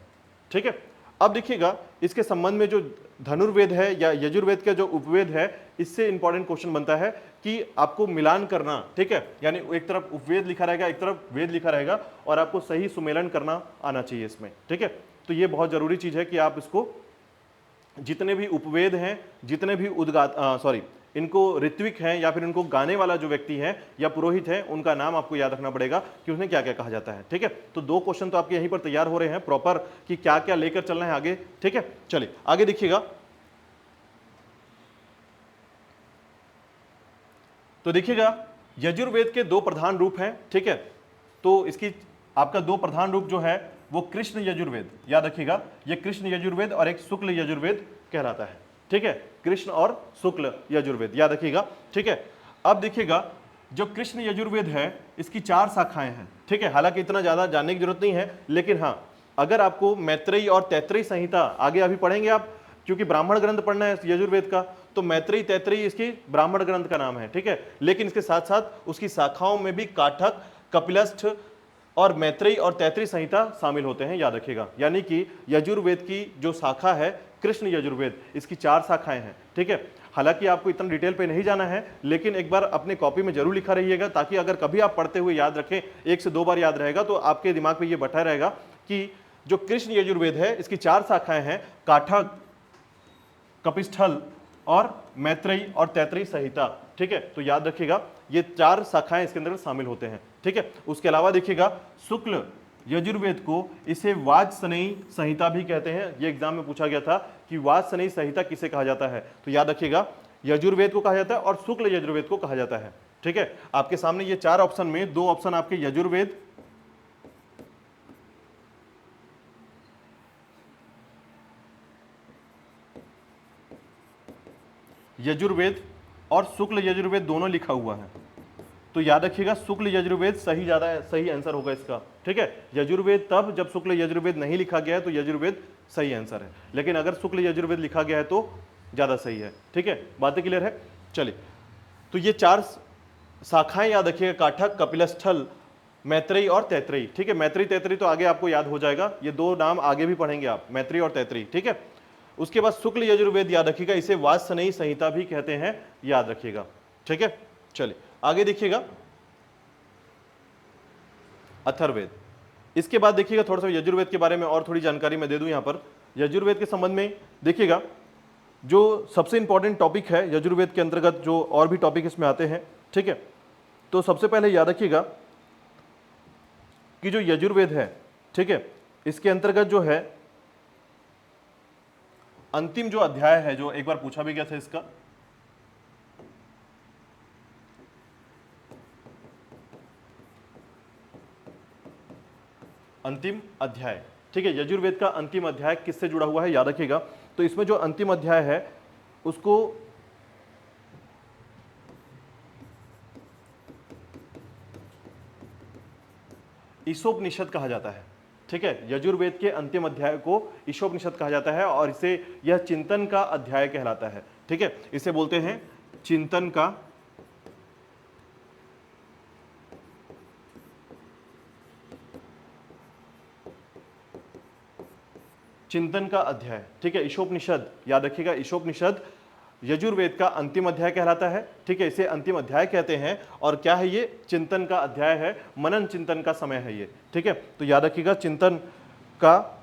ठीक है। अब देखिएगा इसके संबंध में जो धनुर्वेद है या यजुर्वेद का जो उपवेद है, इससे इंपॉर्टेंट क्वेश्चन बनता है कि आपको मिलान करना, ठीक है। यानी एक तरफ उपवेद लिखा रहेगा, एक तरफ वेद लिखा रहेगा, और आपको सही सुमेलन करना आना चाहिए इसमें, ठीक है। तो ये बहुत जरूरी चीज है कि आप इसको जितने भी उपवेद हैं, जितने भी इनको ऋत्विक हैं या फिर इनको गाने वाला जो व्यक्ति है या पुरोहित है, उनका नाम आपको याद रखना पड़ेगा कि उसने क्या क्या कहा जाता है, ठीक है। तो दो क्वेश्चन तो आपके यहीं पर तैयार हो रहे हैं प्रॉपर कि क्या क्या लेकर चलना है आगे, ठीक है। चलिए आगे देखिएगा। तो देखिएगा यजुर्वेद के दो प्रधान रूप हैं, ठीक है। तो इसकी आपका दो प्रधान रूप जो है वो कृष्ण यजुर्वेद, याद रखिएगा, ये कृष्ण यजुर्वेद और एक शुक्ल यजुर्वेद कहलाता है, ठीक है। कृष्ण और शुक्ल यजुर्वेद याद रखिएगा, ठीक है। अब देखिएगा जो कृष्ण यजुर्वेद है इसकी 4 शाखाएं हैं, ठीक है। हालांकि इतना ज्यादा जानने की जरूरत नहीं है, लेकिन हाँ अगर आपको मैत्रेयी और तैत्रेयी संहिता आगे अभी पढ़ेंगे आप, क्योंकि ब्राह्मण ग्रंथ पढ़ना है यजुर्वेद का, तो मैत्रेयी तैत्रेयी इसकी ब्राह्मण ग्रंथ का नाम है, ठीक है। लेकिन इसके साथ साथ उसकी शाखाओं में भी काठक, कपिलस्थ और मैत्रेयी और तैत्रेयी संहिता शामिल होते हैं, याद रखिएगा। यानी कि यजुर्वेद की जो शाखा है कृष्ण यजुर्वेद, इसकी 4 शाखाएं हैं, ठीक है। हालांकि आपको इतना डिटेल पे नहीं जाना है, लेकिन एक बार अपने कॉपी में जरूर लिखा रहिएगा, ताकि अगर कभी आप पढ़ते हुए याद रखें, 1 से 2 बार याद रहेगा तो आपके दिमाग में ये बैठा रहेगा कि जो कृष्ण यजुर्वेद है इसकी 4 शाखाएं हैं, काठक, कपिस्थल और मैत्रेयी और तैत्रेयी संहिता, ठीक है। तो याद रखिएगा ये 4 शाखाएं इसके अंदर शामिल होते हैं, ठीक है। उसके अलावा देखिएगा शुक्ल यजुर्वेद को इसे वाजसनेयी संहिता भी कहते हैं। ये एग्जाम में पूछा गया था कि वाजसनेयी संहिता किसे कहा जाता है, तो याद रखिएगा यजुर्वेद को कहा जाता है और शुक्ल यजुर्वेद को कहा जाता है, ठीक है। आपके सामने ये 4 ऑप्शन में 2 ऑप्शन आपके यजुर्वेद और शुक्ल यजुर्वेद दोनों लिखा हुआ है। तो याद रखिएगा शुक्ल यजुर्वेद सही आंसर होगा इसका, ठीक है। यजुर्वेद तब जब शुक्ल यजुर्वेद नहीं लिखा गया है तो यजुर्वेद सही आंसर है, लेकिन अगर शुक्ल यजुर्वेद लिखा गया है तो ज्यादा सही है, ठीक है। बातें क्लियर है। चलिए तो ये 4 शाखाएं याद रखिएगा, काठक, कपिलस्थल, मैत्रेयी और तैत्रेयी, ठीक है। मैत्रेयी तैत्रेयी तो आगे आपको याद हो जाएगा, ये 2 नाम आगे भी पढ़ेंगे आप, मैत्रेयी और तैत्रेयी, ठीक है। उसके बाद शुक्ल यजुर्वेद याद रखिएगा, इसे वाजसनेयी संहिता भी कहते हैं, याद रखिएगा, ठीक है। चलिए आगे देखिएगा अथर्ववेद। इसके बाद देखिएगा थोड़ा सा यजुर्वेद के बारे में और थोड़ी जानकारी मैं दे दूं यहां पर। यजुर्वेद के संबंध में देखिएगा जो सबसे इंपॉर्टेंट टॉपिक है यजुर्वेद के अंतर्गत, जो और भी टॉपिक इसमें आते हैं, ठीक है। तो सबसे पहले याद रखिएगा कि जो यजुर्वेद है, ठीक है, इसके अंतर्गत जो है अंतिम जो अध्याय है, जो एक बार पूछा भी गया था इसका, अंतिम अध्याय, ठीक है। यजुर्वेद का अंतिम अध्याय किससे जुड़ा हुआ है, याद रखिएगा। तो इसमें जो अंतिम अध्याय है उसको ईशोपनिषद कहा जाता है, ठीक है। यजुर्वेद के अंतिम अध्याय को ईशोपनिषद कहा जाता है और इसे यह चिंतन का अध्याय कहलाता है, ठीक है। इसे बोलते हैं चिंतन का चिंतन का अध्याय, ठीक है। ईशोपनिषद याद रखिएगा, ईशोपनिषद यजुर्वेद का अंतिम अध्याय कहलाता है, ठीक है, इसे अंतिम अध्याय कहते हैं। और क्या है ये? चिंतन का अध्याय है, मनन चिंतन का समय है ये, ठीक है। तो याद रखिएगा चिंतन का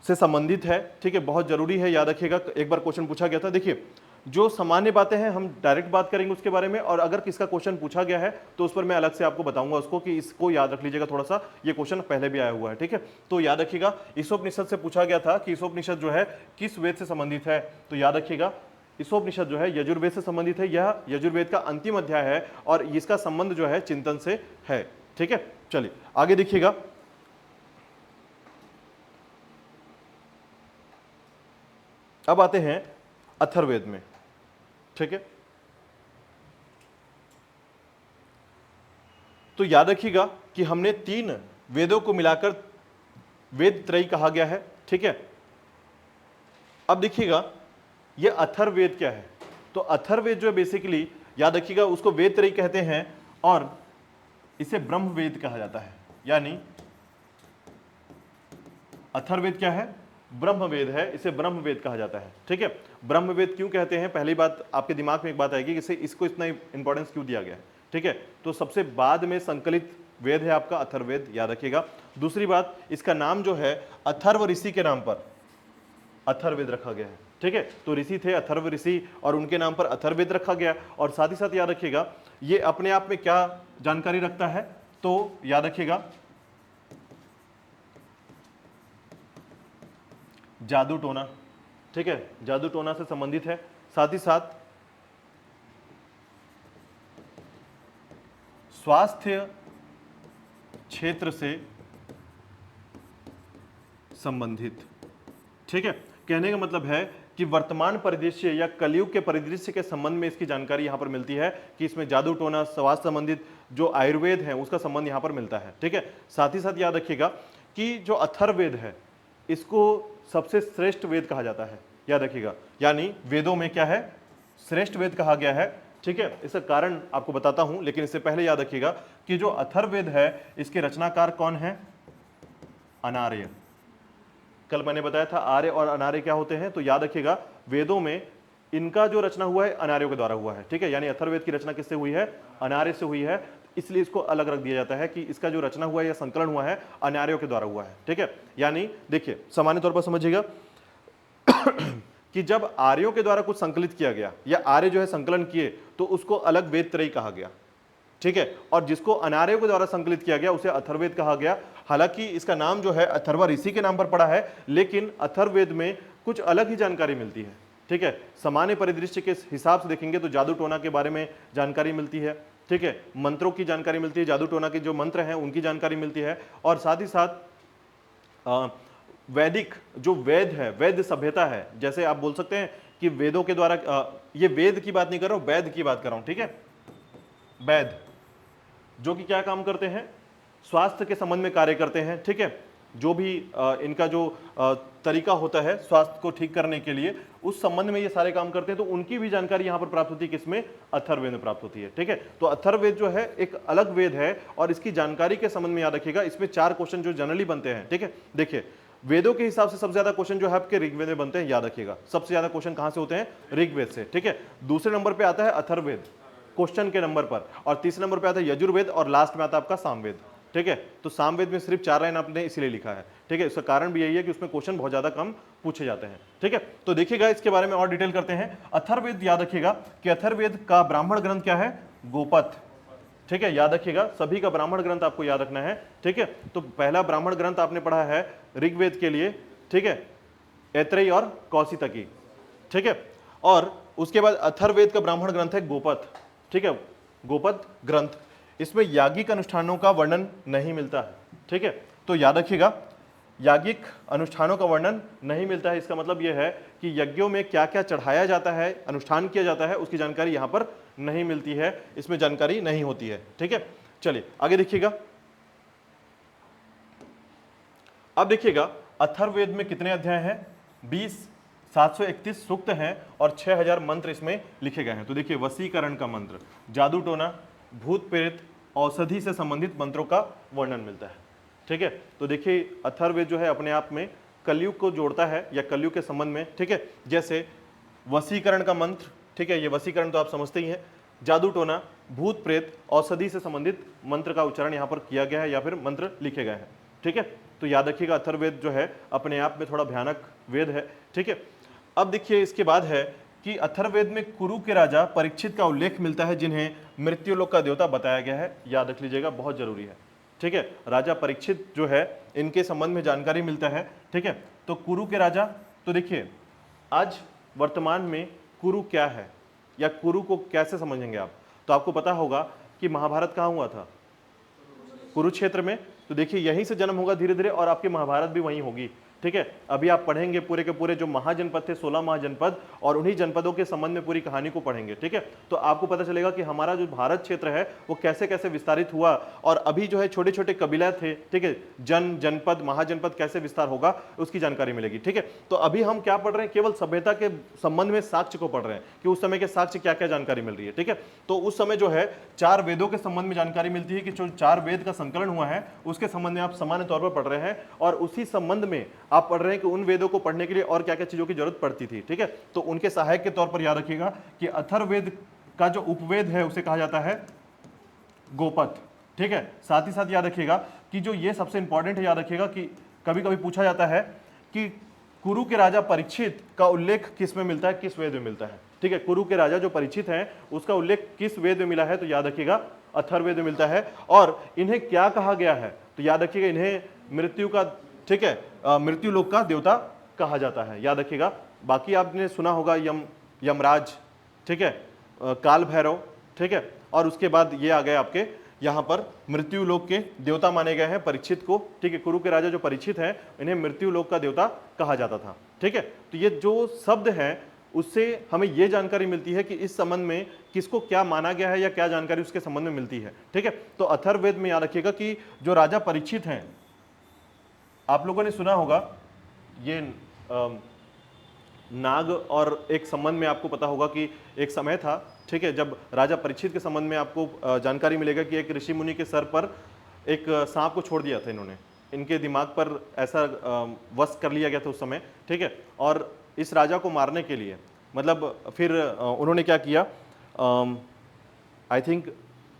से संबंधित है, ठीक है, बहुत जरूरी है, याद रखिएगा। एक बार क्वेश्चन पूछा गया था, देखिए जो सामान्य बातें हैं हम डायरेक्ट बात करेंगे उसके बारे में, और अगर किसका क्वेश्चन पूछा गया है तो उस पर मैं अलग से आपको बताऊंगा उसको, कि इसको याद रख लीजिएगा थोड़ा सा, ये क्वेश्चन पहले भी आया हुआ है, ठीक है। तो याद रखिएगा ईशोपनिषद से पूछा गया था कि ईशोपनिषद जो है किस वेद से संबंधित है, तो याद रखिएगा ईशोपनिषद जो है यजुर्वेद से संबंधित है, यह यजुर्वेद का अंतिम अध्याय है और इसका संबंध जो है चिंतन से है, ठीक है। चलिए आगे देखिएगा, अब आते हैं अथर्ववेद में, ठीक है। तो याद रखिएगा कि हमने 3 वेदों को मिलाकर वेद त्रयी कहा गया है, ठीक है। अब देखिएगा ये अथर्ववेद क्या है, तो अथर्ववेद जो है बेसिकली याद रखिएगा उसको वेद त्रयी कहते हैं और इसे ब्रह्मवेद कहा जाता है। यानी अथर्ववेद क्या है? ब्रह्मवेद है, इसे ब्रह्मवेद कहा जाता है, ठीक है। ब्रह्मवेद क्यों कहते हैं? पहली बात आपके दिमाग में एक बात आएगी कि इसको इतना इंपॉर्टेंस क्यों दिया गया है, ठीक है। तो सबसे बाद में संकलित वेद है आपका अथर्ववेद, याद रखिएगा। दूसरी बात, इसका नाम जो है अथर्व ऋषि के नाम पर अथर्ववेद रखा गया है, ठीक है। तो ऋषि थे अथर्व ऋषि और उनके नाम पर अथर्ववेद रखा गया। और साथ ही साथ याद रखिएगा ये अपने आप में क्या जानकारी रखता है, तो याद रखिएगा जादू टोना, ठीक है, जादू टोना से संबंधित है। साथ ही साथ स्वास्थ्य क्षेत्र से संबंधित, ठीक है। कहने का मतलब है कि वर्तमान परिदृश्य या कलयुग के परिदृश्य के संबंध में इसकी जानकारी यहां पर मिलती है कि इसमें जादू टोना, स्वास्थ्य संबंधित जो आयुर्वेद है उसका संबंध यहां पर मिलता है, ठीक है। साथ ही साथ याद रखिएगा कि जो अथर्ववेद है इसको सबसे श्रेष्ठ वेद कहा जाता है, याद रखिएगा। यानी वेदों में क्या है? श्रेष्ठ वेद कहा गया है, ठीक है। इसका कारण आपको बताता हूं, लेकिन इससे पहले याद रखिएगा कि जो अथर्ववेद है इसके रचनाकार कौन है? अनार्य। कल मैंने बताया था आर्य और अनार्य क्या होते हैं, तो याद रखिएगा वेदों में इनका जो रचना हुआ है अनार्यों के द्वारा हुआ है, ठीक है। यानी अथर्ववेद की रचना किससे हुई है? अनार्य से हुई है, इसलिए इसको अलग रख दिया जाता है कि इसका जो रचना हुआ है या संकलन हुआ है अनार्यों के द्वारा हुआ है, ठीक है। यानी देखिए सामान्य तौर पर समझिएगा कि जब आर्यों के द्वारा कुछ संकलित किया गया या आर्य जो है संकलन किए तो उसको अलग वेद त्रयी कहा गया, ठीक है। और जिसको अनार्यों के द्वारा संकलित किया गया उसे अथर्ववेद कहा गया। हालांकि इसका नाम जो है अथर्वा ऋषि के नाम पर पड़ा है, लेकिन अथर्ववेद में कुछ अलग ही जानकारी मिलती है, ठीक है। सामान्य परिदृश्य के हिसाब से देखेंगे तो जादू टोना के बारे में जानकारी मिलती है, ठीक है। मंत्रों की जानकारी मिलती है, जादू टोना के जो मंत्र हैं उनकी जानकारी मिलती है। और साथ ही साथ वैदिक जो वेद है, वैद्य सभ्यता है, जैसे आप बोल सकते हैं कि वेदों के द्वारा, ये वेद की बात नहीं कर रहा हूं, वैद की बात कर रहा हूं, ठीक है। वैद जो कि क्या काम करते हैं? स्वास्थ्य के संबंध में कार्य करते हैं, ठीक है। जो भी इनका जो तरीका होता है स्वास्थ्य को ठीक करने के लिए, उस संबंध में ये सारे काम करते हैं, तो उनकी भी जानकारी यहां पर प्राप्त होती है, किसमें? अथर्ववेद में प्राप्त होती है, ठीक है। तो अथर्ववेद जो है एक अलग वेद है और इसकी जानकारी के संबंध में याद रखिएगा इसमें 4 क्वेश्चन जो जनरली बनते हैं, ठीक है। देखिए वेदों के हिसाब से सबसे ज्यादा क्वेश्चन जो है आपके ऋग्वेद में बनते हैं, याद रखिएगा सबसे ज्यादा क्वेश्चन कहां से होते हैं? ऋग्वेद से, ठीक है। दूसरे नंबर पे आता है अथर्ववेद क्वेश्चन के नंबर पर, और तीसरे नंबर पे आता है यजुर्वेद, और लास्ट में आता है आपका सामवेद, ठीक है। तो सामवेद में सिर्फ 4 लाइन आपने इसीलिए लिखा है, ठीक है। इसका कारण भी यही है कि उसमें क्वेश्चन बहुत ज्यादा कम पूछे जाते हैं, ठीक है। तो देखिएगा इसके बारे में और डिटेल करते हैं। अथर्ववेद याद रखिएगा कि अथर्ववेद का ब्राह्मण ग्रंथ क्या है? गोपथ, ठीक है। याद रखिएगा सभी का ब्राह्मण ग्रंथ आपको याद रखना है, ठीक है। तो पहला ब्राह्मण ग्रंथ आपने पढ़ा है ऋग्वेद के लिए, ठीक है, ऐत्रेयी और कौशितकी, ठीक है। और उसके बाद अथर्ववेद का ब्राह्मण ग्रंथ है गोपथ, ठीक है, गोपथ ग्रंथ। इसमें याज्ञिक अनुष्ठानों का वर्णन नहीं मिलता है, ठीक है। तो याद रखिएगा याज्ञिक अनुष्ठानों का वर्णन नहीं मिलता है, इसका मतलब यह है कि यज्ञों में क्या क्या चढ़ाया जाता है, अनुष्ठान किया जाता है, उसकी जानकारी यहां पर नहीं मिलती है, इसमें जानकारी नहीं होती है, ठीक है। चलिए आगे देखिएगा। अब देखिएगा अथर्ववेद में कितने अध्याय हैं? 20, 731 सूक्त हैं और 6000 मंत्र इसमें लिखे गए हैं। तो देखिए वशीकरण का मंत्र, जादू टोना, भूत प्रेत, औषधि से संबंधित मंत्रों का वर्णन मिलता है, ठीक है। तो देखिए अथर्ववेद जो है अपने आप में कलयुग को जोड़ता है या कलयुग के संबंध में, ठीक है। जैसे वशीकरण का मंत्र, ठीक है, ये वशीकरण तो आप समझते ही हैं। जादू टोना, भूत प्रेत, औषधि से संबंधित मंत्र का उच्चारण यहाँ पर किया गया है या फिर मंत्र लिखे गए हैं, ठीक है। तो याद रखिएगा अथर्ववेद जो है अपने आप में थोड़ा भयानक वेद है, ठीक है। अब देखिए इसके बाद है कि अथर्ववेद में कुरु के राजा परीक्षित का उल्लेख मिलता है, जिन्हें मृत्युलोक का देवता बताया गया है। याद रख लीजिएगा, बहुत जरूरी है, ठीक है। राजा परीक्षित जो है इनके संबंध में जानकारी मिलता है, ठीक है। तो कुरु के राजा, तो देखिए आज वर्तमान में कुरु क्या है या कुरु को कैसे समझेंगे आप, तो आपको पता होगा कि महाभारत कहाँ हुआ था, कुरुक्षेत्र में। तो देखिए यहीं से जन्म होगा धीरे धीरे और आपकी महाभारत भी वहीं होगी, ठीक है। अभी आप पढ़ेंगे पूरे के पूरे जो महाजनपद थे, 16 महाजनपद, और उन्हीं जनपदों के संबंध में पूरी कहानी को पढ़ेंगे, ठीक है। तो आपको पता चलेगा कि हमारा जो भारत क्षेत्र है वो कैसे कैसे विस्तारित हुआ, और अभी जो है छोटे छोटे कबीला थे, ठीक है, जनपद महाजनपद कैसे विस्तार होगा उसकी जानकारी मिलेगी, ठीक है। तो अभी हम क्या पढ़ रहे हैं, केवल सभ्यता के संबंध में साक्ष्य को पढ़ रहे हैं कि उस समय के साक्ष्य क्या क्या जानकारी मिल रही है, ठीक है। तो उस समय जो है 4 वेदों के संबंध में जानकारी मिलती है कि जो 4 वेद का संकलन हुआ है उसके संबंध में आप सामान्य तौर पर पढ़ रहे हैं, और उसी संबंध में आप पढ़ रहे हैं कि उन वेदों को पढ़ने के लिए और क्या क्या चीजों की जरूरत पड़ती थी, ठीक है। तो उनके सहायक के तौर पर याद रखिएगा कि अथर्ववेद का जो उपवेद है उसे कहा जाता है गोपथ, ठीक है। साथ ही साथ याद रखिएगा कि जो ये सबसे इंपॉर्टेंट है, याद रखिएगा कि कभी कभी पूछा जाता है कि कुरु के राजा परीक्षित का उल्लेख किस में मिलता है, किस वेद में मिलता है, ठीक है। कुरु के राजा जो परीक्षित हैं उसका उल्लेख किस वेद में मिला है, तो याद रखिएगा अथर्ववेद में मिलता है। और इन्हें क्या कहा गया है, तो याद रखिएगा इन्हें मृत्यु का, ठीक है, मृत्युलोक का देवता कहा जाता है, याद रखिएगा। बाकी आपने सुना होगा यमराज, ठीक है, काल भैरव, ठीक है, और उसके बाद ये आ गए आपके यहाँ पर मृत्युलोक के देवता माने गए हैं परीक्षित को, ठीक है। कुरु के राजा जो परीक्षित हैं इन्हें मृत्युलोक का देवता कहा जाता था, ठीक है। तो ये जो शब्द हैं उससे हमें ये जानकारी मिलती है कि इस संबंध में किसको क्या माना गया है या क्या जानकारी उसके संबंध में मिलती है, ठीक है। तो अथर्ववेद में याद रखिएगा कि जो राजा परीक्षित हैं, आप लोगों ने सुना होगा ये नाग, और एक संबंध में आपको पता होगा कि एक समय था, ठीक है, जब राजा परीक्षित के संबंध में आपको जानकारी मिलेगा कि एक ऋषि मुनि के सर पर एक सांप को छोड़ दिया था इन्होंने, इनके दिमाग पर ऐसा वश कर लिया गया था उस समय, ठीक है। और इस राजा को मारने के लिए मतलब फिर उन्होंने क्या किया, आई थिंक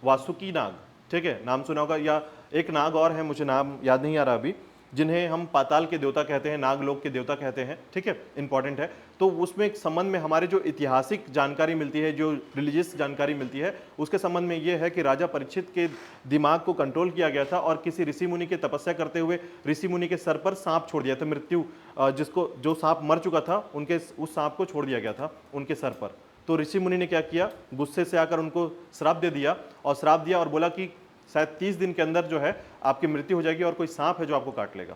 वासुकी नाग, ठीक है, नाम सुना होगा, या एक नाग और है मुझे नाम याद नहीं आ रहा अभी, जिन्हें हम पाताल के देवता कहते हैं, नागलोक के देवता कहते हैं, ठीक है, इंपॉर्टेंट है। तो उसमें एक संबंध में हमारे जो ऐतिहासिक जानकारी मिलती है, जो रिलीजियस जानकारी मिलती है, उसके संबंध में ये है कि राजा परीक्षित के दिमाग को कंट्रोल किया गया था और किसी ऋषि मुनि के तपस्या करते हुए ऋषि मुनि के सर पर सांप छोड़ दिया था, मृत्यु जिसको जो सांप मर चुका था उनके उस सांप को छोड़ दिया गया था उनके सर पर। तो ऋषि मुनि ने क्या किया, गुस्से से आकर उनको श्राप दे दिया, और श्राप दिया और बोला कि शायद 30 दिन के अंदर जो है आपकी मृत्यु हो जाएगी और कोई सांप है जो आपको काट लेगा,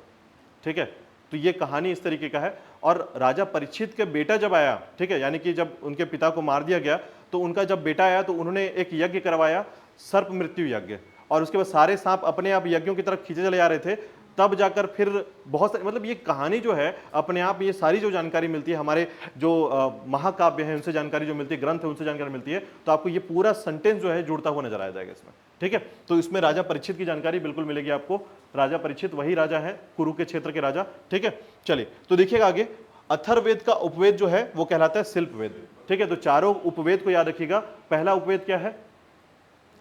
ठीक है। तो ये कहानी इस तरीके का है। और राजा परीक्षित के बेटा जब आया, ठीक है, यानी कि जब उनके पिता को मार दिया गया तो उनका जब बेटा आया तो उन्होंने एक यज्ञ करवाया, सर्प मृत्यु यज्ञ, और उसके बाद सारे सांप अपने आप यज्ञों की तरफ खींचे चले जा रहे थे, तब जाकर फिर बहुत सारी, मतलब ये कहानी जो है अपने आप, ये सारी जो जानकारी मिलती है हमारे जो महाकाव्य हैं उनसे जानकारी जो मिलती है, ग्रंथ है उनसे जानकारी मिलती है, तो आपको ये पूरा सेंटेंस जो है जुड़ता हुआ नजर आ जाएगा इसमें, ठीक है। तो इसमें राजा परीक्षित की जानकारी बिल्कुल मिलेगी आपको। राजा परीक्षित वही राजा है, कुरु के क्षेत्र के राजा, ठीक है। चलिए तो देखिएगा आगे, अथर्ववेद का उपवेद जो है वो कहलाता है शिल्पवेद, ठीक है। तो चारों उपवेद को याद रखिएगा। पहला उपवेद क्या है,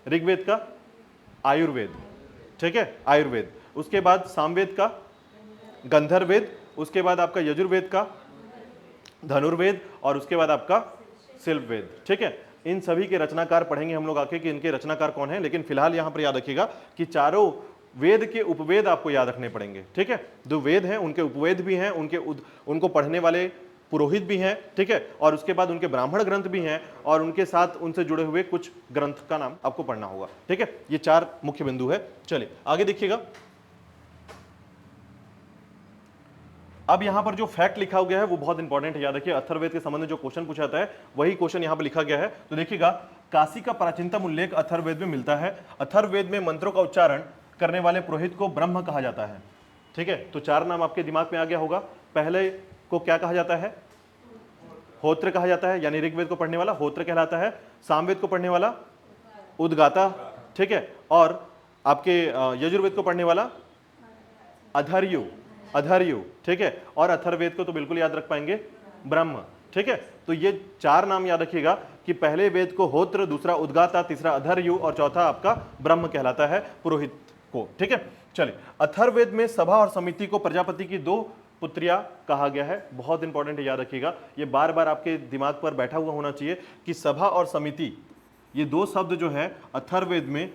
ऋग्वेद का आयुर्वेद, ठीक है, आयुर्वेद। उसके बाद सामवेद का गंधर्ववेद, उसके बाद आपका यजुर्वेद का धनुर्वेद, और उसके बाद आपका शिल्पवेद, ठीक है। इन सभी के रचनाकार पढ़ेंगे हम लोग आके कि इनके रचनाकार कौन है, लेकिन फिलहाल यहां पर याद रखिएगा कि चारों वेद के उपवेद आपको याद रखने पड़ेंगे, ठीक है। जो वेद हैं उनके उपवेद भी हैं, उनको पढ़ने वाले पुरोहित भी हैं, ठीक है, और उसके बाद उनके ब्राह्मण ग्रंथ भी हैं, और उनके साथ उनसे जुड़े हुए कुछ ग्रंथ का नाम आपको पढ़ना होगा, ठीक है। ये 4 मुख्य बिंदु है। चलिए आगे देखिएगा। अब यहां पर जो फैक्ट लिखा गया है वो बहुत इंपॉर्टेंट है, याद रखिए। अथर्ववेद के संबंध में जो क्वेश्चन पूछा जाता है वही क्वेश्चन यहां पर लिखा गया है। तो देखिएगा, काशी का प्राचीनतम उल्लेख अथर्ववेद में मिलता है। अथर्ववेद में मंत्रों का उच्चारण करने वाले पुरोहित को ब्रह्म कहा जाता है, ठीक है। तो 4 नाम आपके दिमाग में आ गया होगा। पहले को क्या कहा जाता है, होत्र कहा जाता है, यानी ऋग्वेद को पढ़ने वाला होत्र कहलाता है। सामवेद को पढ़ने वाला उद्गाता, ठीक है, और आपके यजुर्वेद को पढ़ने वाला अधर्यु, अधर्यु, ठीक है, और अथर्ववेद को तो बिल्कुल याद रख पाएंगे, ब्रह्म, ठीक है। तो ये 4 नाम याद रखिएगा कि पहले वेद को होत्र, दूसरा उद्गाता, तीसरा अधर्यु और चौथा आपका ब्रह्म कहलाता है पुरोहित को, ठीक है। चलिए, अथर्ववेद में सभा और समिति को प्रजापति की 2 पुत्रियां कहा गया है, बहुत इंपॉर्टेंट है, याद रखिएगा, ये बार बार आपके दिमाग पर बैठा हुआ होना चाहिए कि सभा और समिति, ये 2 शब्द जो है अथर्ववेद में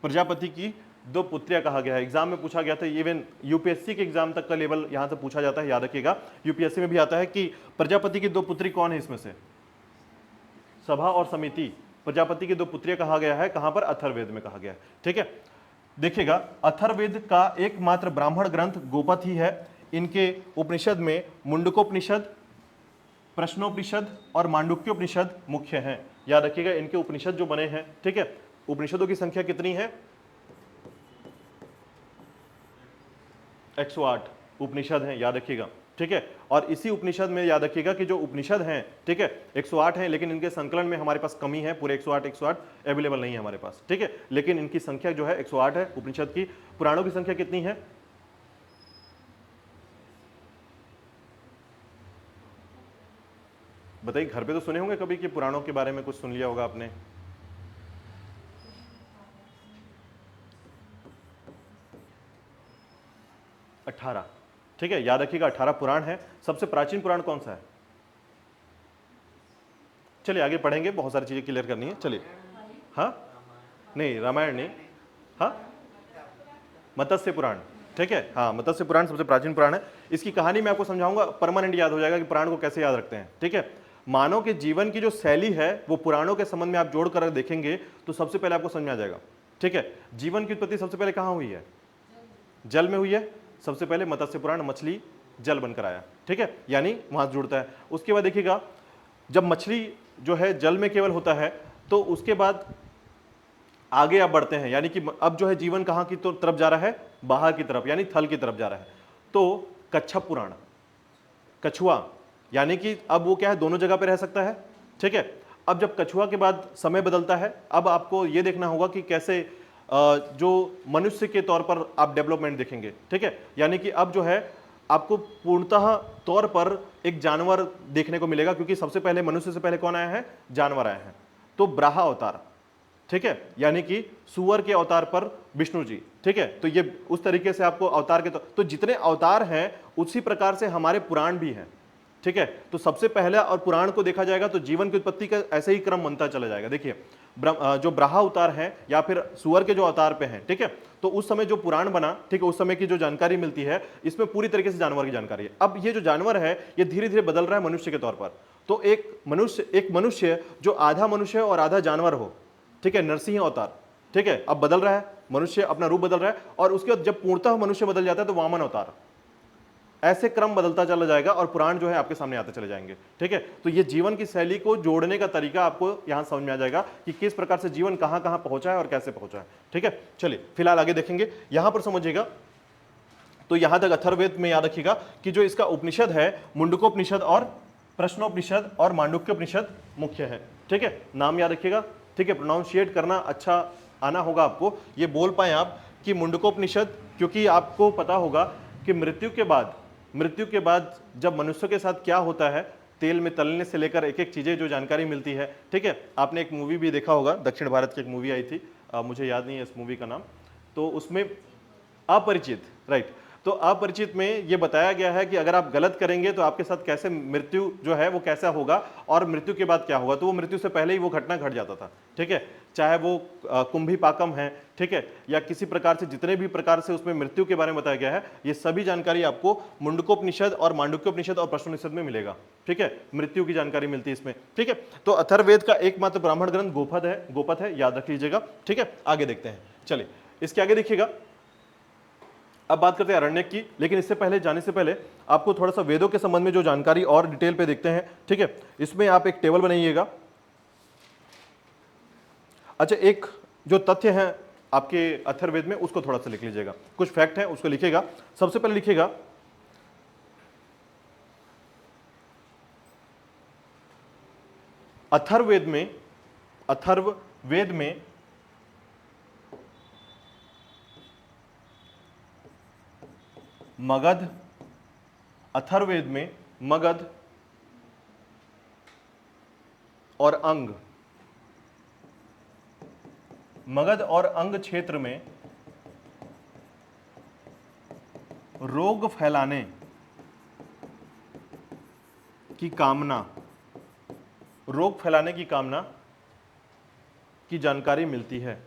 प्रजापति की 2 पुत्रियां कहा गया है। एग्जाम में पूछा गया था, इवन यूपीएससी के एग्जाम तक का लेवल यहां से पूछा जाता है, याद रखिएगा। यूपीएससी में भी आता है कि प्रजापति की 2 पुत्री कौन है, इसमें से सभा और समिति, प्रजापति की 2 पुत्रियां कहा गया है, कहां पर, अथर्ववेद में कहा गया है, ठीक है। देखिएगा, अथर्ववेद का एकमात्र ब्राह्मण ग्रंथ गोपथ ही है। इनके उपनिषद में मुंडकोपनिषद, प्रश्नोपनिषद और मांडुक्योपनिषद मुख्य हैं। याद रखिएगा, इनके उपनिषद जो बने हैं, ठीक है, उपनिषदों की संख्या कितनी है, 108 उपनिषद हैं, याद रखिएगा, ठीक है। और इसी उपनिषद में याद रखिएगा कि जो उपनिषद हैं, ठीक है, 108 हैं, लेकिन इनके संकलन में हमारे पास कमी है, पूरे 108 अवेलेबल नहीं है हमारे पास, ठीक है, लेकिन इनकी संख्या जो है 108 है उपनिषद की। पुराणों की संख्या कितनी है, बताइए, घर पे तो सुने होंगे कभी कि पुराणों के बारे में कुछ सुन लिया होगा आपने। अठारह, ठीक है, याद रखिएगा 18 पुराण है। सबसे प्राचीन पुराण कौन सा है, चलिए आगे पढ़ेंगे, बहुत सारी चीजें क्लियर करनी है, चलिए। हाँ, नहीं रामायण नहीं, हाँ, मत्स्य पुराण, ठीक है, हाँ, मत्स्य पुराण सबसे प्राचीन पुराण है। इसकी कहानी मैं आपको समझाऊंगा, परमानेंट याद हो जाएगा कि पुराण को कैसे याद रखते हैं, ठीक है। मानव के जीवन की जो शैली है वो पुराणों के संबंध में आप जोड़ कर देखेंगे तो सबसे पहले आपको समझ में आ जाएगा, ठीक है। जीवन की उत्पत्ति सबसे पहले कहाँ हुई है, जल में हुई है। सबसे पहले मत्स्य पुराण, मछली जल बनकर आया, ठीक है, यानी वहां जुड़ता है। उसके बाद देखिएगा, जब मछली जो है जल में केवल होता है तो उसके बाद आगे आप बढ़ते हैं, यानी कि अब जो है जीवन कहाँ की तरफ जा रहा है, बाहर की तरफ, यानी थल की तरफ जा रहा है। तो कच्छप पुराण, कछुआ, यानी कि अब वो क्या है, दोनों जगह पे रह सकता है, ठीक है। अब जब कछुआ के बाद समय बदलता है, अब आपको ये देखना होगा कि कैसे जो मनुष्य के तौर पर आप डेवलपमेंट देखेंगे, ठीक है। यानी कि अब जो है आपको पूर्णतः तौर पर एक जानवर देखने को मिलेगा, क्योंकि सबसे पहले मनुष्य से पहले कौन आया है, जानवर आए हैं। तो ब्राहा अवतार, ठीक है, यानी कि सुअर के अवतार पर विष्णु जी, ठीक है। तो ये उस तरीके से आपको अवतार के तो जितने अवतार हैं उसी प्रकार से हमारे पुराण भी हैं, ठीक है। तो सबसे पहले और पुराण को देखा जाएगा तो जीवन की उत्पत्ति का ऐसे ही क्रम बनता चला जाएगा। देखिए, जो ब्राहा अवतार हैं या फिर सुअर के जो अवतार पे हैं, ठीक है, तो उस समय जो पुराण बना, ठीक है, उस समय की जो जानकारी मिलती है इसमें पूरी तरीके से जानवर की जानकारी है। अब ये जो जानवर है ये धीरे धीरे बदल रहा है मनुष्य के तौर पर। तो एक मनुष्य जो आधा मनुष्य और आधा जानवर हो, ठीक है, नरसिंह अवतार, ठीक है, अब बदल रहा है, मनुष्य अपना रूप बदल रहा है। और उसके बाद जब पूर्णतः मनुष्य बदल जाता है तो वामन अवतार, ऐसे क्रम बदलता चला जाएगा और पुराण जो है आपके सामने आते चले जाएंगे, ठीक है। तो ये जीवन की शैली को जोड़ने का तरीका आपको यहां समझ में आ जाएगा कि किस प्रकार से जीवन कहां कहां पहुंचा है और कैसे पहुंचा है, ठीक है। चलिए फिलहाल आगे देखेंगे, यहां पर समझिएगा। तो यहां तक अथर्ववेद में याद रखिएगा कि जो इसका उपनिषद है, मुंडकोपनिषद और प्रश्नोपनिषद और मांडुक्योपनिषद मुख्य है, ठीक है। नाम याद रखिएगा, ठीक है, प्रोनाउंशिएट करना अच्छा आना होगा आपको, ये बोल पाए आप कि मुंडकोपनिषद, क्योंकि आपको पता होगा कि मृत्यु के बाद जब मनुष्य के साथ क्या होता है, तेल में तलने से लेकर एक एक चीजें जो जानकारी मिलती है, ठीक है। आपने एक मूवी भी देखा होगा, दक्षिण भारत की एक मूवी आई थी, मुझे याद नहीं है इस मूवी का नाम, तो उसमें अपरिचित, राइट। तो अपरिचित में ये बताया गया है कि अगर आप गलत करेंगे तो आपके साथ कैसे मृत्यु जो है वो कैसा होगा और मृत्यु के बाद क्या होगा। तो वो मृत्यु से पहले ही वो घटना घट जाता था, ठीक है, चाहे वो कुंभी पाकम है, ठीक है, या किसी प्रकार से जितने भी प्रकार से उसमें मृत्यु के बारे में बताया गया है, ये सभी जानकारी आपको मुंडकोपनिषद और मांडुक्योपनिषद और प्रश्नोपनिषद में मिलेगा, ठीक है। मृत्यु की जानकारी मिलती है इसमें, ठीक है। तो अथर्ववेद का एकमात्र ब्राह्मण ग्रंथ गोपथ है, याद रख लीजिएगा, ठीक है। आगे देखते हैं, चलिए इसके आगे देखिएगा। अब बात करते हैं अरण्यक की, लेकिन इससे पहले जाने से पहले आपको थोड़ा सा वेदों के संबंध में जो जानकारी और डिटेल पे देखते हैं, ठीक है। इसमें आप एक टेबल बनाइएगा। अच्छा, एक जो तथ्य है आपके अथर्ववेद में उसको थोड़ा सा लिख लीजिएगा, कुछ फैक्ट है उसको लिखिएगा। सबसे पहले लिखिएगा अथर्ववेद में मगध अथर्ववेद में मगध और अंग, मगध और अंग क्षेत्र में रोग फैलाने की कामना, रोग फैलाने की कामना की जानकारी मिलती है।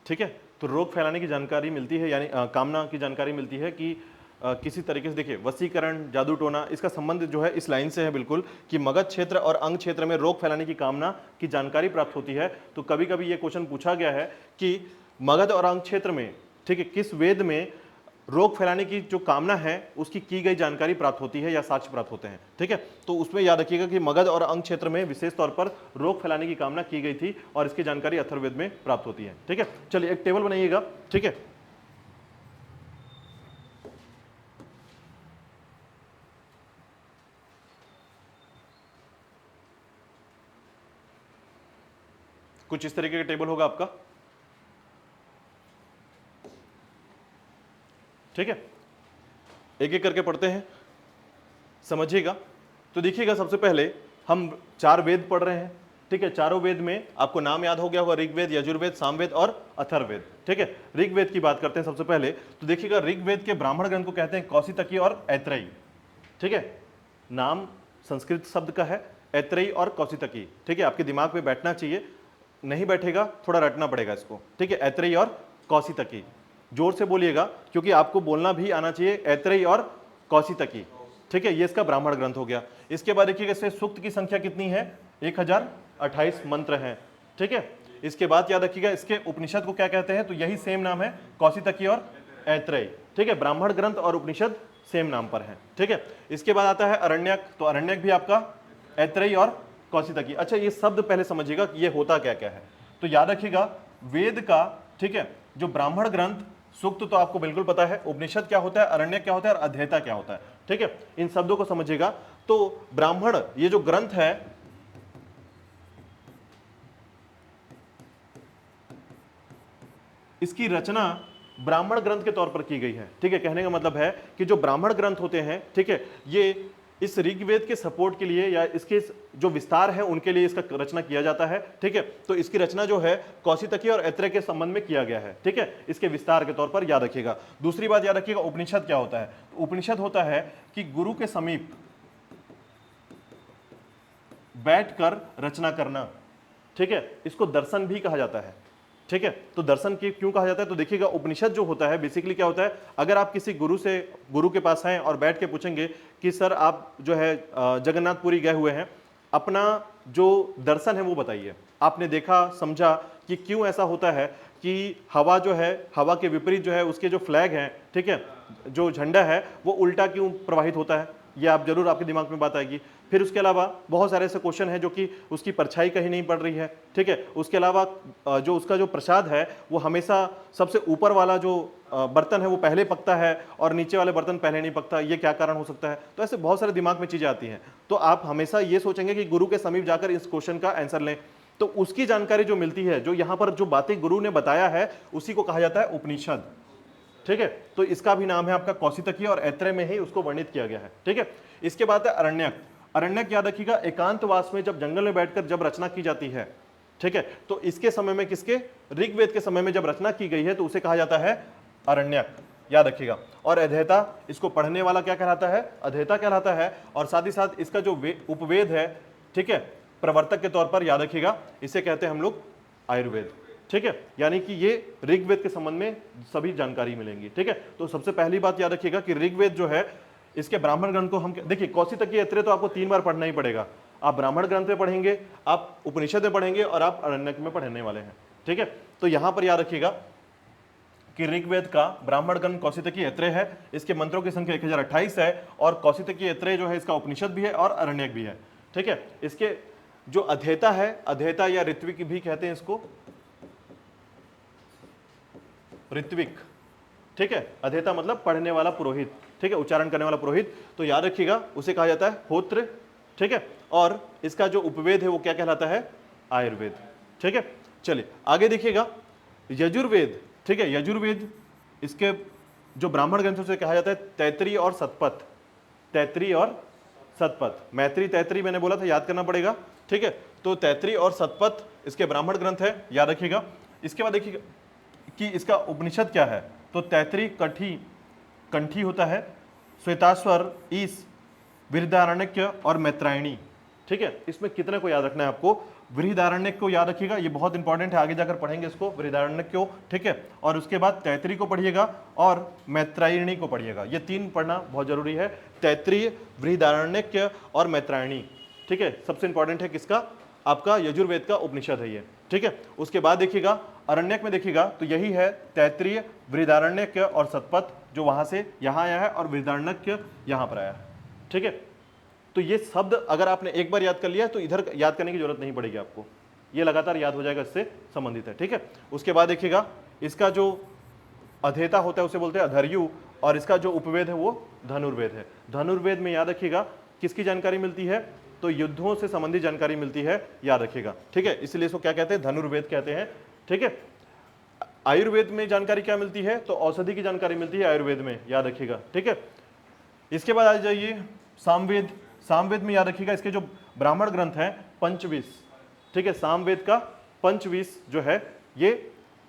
ठीक है, तो रोग फैलाने की जानकारी मिलती है, यानी कामना की जानकारी मिलती है कि किसी तरीके से, देखिए वसीकरण, जादू टोना, इसका संबंध जो है इस लाइन से है बिल्कुल, कि मगध क्षेत्र और अंग क्षेत्र में रोग फैलाने की कामना की जानकारी प्राप्त होती है। तो कभी कभी ये क्वेश्चन पूछा गया है कि मगध और अंग क्षेत्र में, ठीक है, किस वेद में रोग फैलाने की जो कामना है उसकी की गई जानकारी प्राप्त होती है या साक्ष्य प्राप्त होते हैं। ठीक है, तो उसमें याद रखिएगा कि मगध और अंग क्षेत्र में विशेष तौर पर रोग फैलाने की कामना की गई थी और इसकी जानकारी अथर्ववेद में प्राप्त होती है। ठीक है, चलिए एक टेबल बनाइएगा। ठीक है, कुछ इस तरीके का टेबल होगा आपका। ठीक है, एक एक करके पढ़ते हैं, समझिएगा। तो देखिएगा, सबसे पहले हम 4 वेद पढ़ रहे हैं। ठीक है, चारों वेद में आपको नाम याद हो गया होगा, ऋग्वेद, यजुर्वेद, सामवेद और अथर्ववेद। ठीक है, ऋग्वेद की बात करते हैं सबसे पहले। तो देखिएगा, ऋग्वेद के ब्राह्मण ग्रंथ को कहते हैं कौशितकी और ऐत्रेयी। ठीक है, नाम संस्कृत शब्द का है, ऐत्रेयी और कौशितकी। ठीक है, आपके दिमाग में बैठना चाहिए, नहीं बैठेगा थोड़ा रटना पड़ेगा इसको। ठीक है, ऐत्रेयी और कौशितकी, जोर से बोलिएगा क्योंकि आपको बोलना भी आना चाहिए, ऐत्रेयी और कौशितकी। ठीक है, ये इसका ब्राह्मण ग्रंथ हो गया। इसके बाद देखिएगा, इसमें सूक्त की संख्या कितनी है? 1028 मंत्र हैं। ठीक है, इसके बाद याद रखिएगा, इसके उपनिषद को क्या कहते हैं? तो यही सेम नाम है, कौशितकी और ऐत्रेयी। ठीक है, ब्राह्मण ग्रंथ और उपनिषद सेम नाम पर है। ठीक है, इसके बाद आता है अरण्यक। तो अरण्यक भी आपका ऐत्रेयी और कौशितकी। अच्छा, ये शब्द पहले समझिएगा कि ये होता क्या क्या है। तो याद रखिएगा, वेद का, ठीक है, जो ब्राह्मण ग्रंथ, सूक्त तो आपको बिल्कुल पता है, उपनिषद क्या होता है, अरण्यक क्या होता है और अध्येता क्या होता है। ठीक है, इन शब्दों को समझिएगा। तो ब्राह्मण, ये जो ग्रंथ है, इसकी रचना ब्राह्मण ग्रंथ के तौर पर की गई है। ठीक है, कहने का मतलब है कि जो ब्राह्मण ग्रंथ होते हैं, ठीक है, ये इस ऋग्वेद के सपोर्ट के लिए या इसके जो विस्तार है उनके लिए इसका रचना किया जाता है। ठीक है, तो इसकी रचना जो है कौशितकी और ऐत्रेयी के संबंध में किया गया है। ठीक है, इसके विस्तार के तौर पर याद रखिएगा। दूसरी बात याद रखिएगा, उपनिषद क्या होता है? उपनिषद होता है कि गुरु के समीप बैठकर रचना करना। ठीक है, इसको दर्शन भी कहा जाता है। ठीक है, तो दर्शन क्यों कहा जाता है? तो देखिएगा, उपनिषद जो होता है बेसिकली क्या होता है, अगर आप किसी गुरु के पास हैं और बैठ के पूछेंगे कि सर आप जो है जगन्नाथपुरी गए हुए हैं, अपना जो दर्शन है वो बताइए, आपने देखा समझा कि क्यों ऐसा होता है कि हवा जो है, हवा के विपरीत जो है उसके जो फ्लैग हैं, ठीक है, जो झंडा है वो उल्टा क्यों प्रवाहित होता है, ये आप जरूर, आपके दिमाग में बात आएगी। फिर उसके अलावा बहुत सारे ऐसे क्वेश्चन हैं जो कि उसकी परछाई कहीं नहीं पड़ रही है। ठीक है, उसके अलावा जो उसका जो प्रसाद है वो हमेशा सबसे ऊपर वाला जो बर्तन है वो पहले पकता है और नीचे वाले बर्तन पहले नहीं पकता, ये क्या कारण हो सकता है? तो ऐसे बहुत सारे दिमाग में चीजें आती हैं। तो आप हमेशा ये सोचेंगे कि गुरु के समीप जाकर इस क्वेश्चन का आंसर लें, तो उसकी जानकारी जो मिलती है, जो यहाँ पर जो बातें गुरु ने बताया है, उसी को कहा जाता है उपनिषद। ठीक है, तो इसका भी नाम है आपका कौशितकी और ऐत्रेयी में ही उसको वर्णित किया गया है। ठीक है, इसके बाद है अरण्यक। अरण्यक याद रखिएगा, एकांतवास में जब जंगल में बैठकर जब रचना की जाती है, ठीक है, तो इसके समय में, किसके? ऋग्वेद के समय में जब रचना की गई है तो उसे कहा जाता है अरण्यक, याद रखिएगा। और अध्येता, इसको पढ़ने वाला क्या कहलाता है? अध्येता कहलाता है। और साथ ही साथ इसका जो उपवेद है, ठीक है, प्रवर्तक के तौर पर याद रखिएगा, इसे कहते हैं हम लोग आयुर्वेद। ठीक है, यानी कि ये ऋग्वेद के संबंध में सभी जानकारी मिलेंगी। ठीक है, तो सबसे पहली बात याद रखिएगा कि ऋग्वेद जो है, इसके ब्राह्मण ग्रंथ को हम देखिए, कौशितकी ऐत्रेयी तो आपको 3 बार पढ़ना ही पड़ेगा। आप ब्राह्मण ग्रंथ में पढ़ेंगे, आप उपनिषद में पढ़ेंगे और आप अरण्यक में पढ़ने वाले हैं। ठीक है, तो यहां पर याद रखिएगा कि ऋग्वेद का ब्राह्मण ग्रंथ कौशितकी ऐत्रेयी है, इसके मंत्रों की संख्या 1028 है और कौशितकी ऐत्रेयी जो है इसका उपनिषद भी है और अरण्यक भी है। ठीक है, इसके जो अध्येता है, अध्येता या ऋत्विक भी कहते हैं इसको, ऋत्विक। ठीक है, अध्येता मतलब पढ़ने वाला पुरोहित, ठीक है, उच्चारण करने वाला पुरोहित, तो याद रखिएगा उसे कहा जाता है होत्र। ठीक है, और इसका जो उपवेद है वो क्या कहलाता है? आयुर्वेद। ठीक है, चलिए आगे देखिएगा, यजुर्वेद, ठीक है, यजुर्वेद इसके जो ब्राह्मण ग्रंथों से कहा जाता है तैतरी और सतपथ, तैतरी और सतपथ, मैत्री तैतरी मैंने बोला था, याद करना पड़ेगा, ठीक है। तो तैतरी और सतपथ इसके ब्राह्मण ग्रंथ है, याद रखिएगा। इसके बाद देखिएगा कि इसका उपनिषद क्या है, तो तैतरी कठी कंठी होता है, श्वेताश्वर, ईश, बृहदारण्यक और मैत्रायणी, ठीक है। इसमें कितने को याद रखना है आपको, बृहदारण्यक को याद रखिएगा, ये बहुत इंपॉर्टेंट है, आगे जाकर पढ़ेंगे इसको, बृहदारण्यक को, ठीक है। और उसके बाद तैतरी को पढ़िएगा और मैत्रायणी को पढ़िएगा, ये तीन पढ़ना बहुत जरूरी है, तैतरी, बृहदारण्यक और मैत्रायणी, ठीक है। सबसे इंपॉर्टेंट है किसका, आपका यजुर्वेद का उपनिषद है ये, ठीक है। उसके बाद देखिएगा अरण्यक में देखिएगा तो यही है तैतरीय, बृहदारण्यक और सतपथ, जो वहां से यहां आया है, और बृहदारण्यक यहां पर आया है, ठीक है। तो ये शब्द अगर आपने एक बार याद कर लिया तो इधर याद करने की जरूरत नहीं पड़ेगी आपको, ये लगातार याद हो जाएगा, इससे संबंधित है, ठीक है। उसके बाद देखिएगा इसका जो अधेता होता है उसे बोलते हैं अधर्यु, और इसका जो उपवेद है वो धनुर्वेद है। धनुर्वेद में याद रखिएगा किसकी जानकारी मिलती है, तो युद्धों से संबंधित जानकारी मिलती है, याद रखिएगा, ठीक है। इसलिए इसको क्या कहते हैं, धनुर्वेद कहते हैं, ठीक है। आयुर्वेद में जानकारी क्या मिलती है, तो औषधि की जानकारी मिलती है आयुर्वेद में, याद रखिएगा, ठीक है। इसके बाद आ जाइए सामवेद, सामवेद में याद रखिएगा इसके जो ब्राह्मण ग्रंथ हैं पंचवीस, ठीक है। सामवेद का पंचवीस जो है ये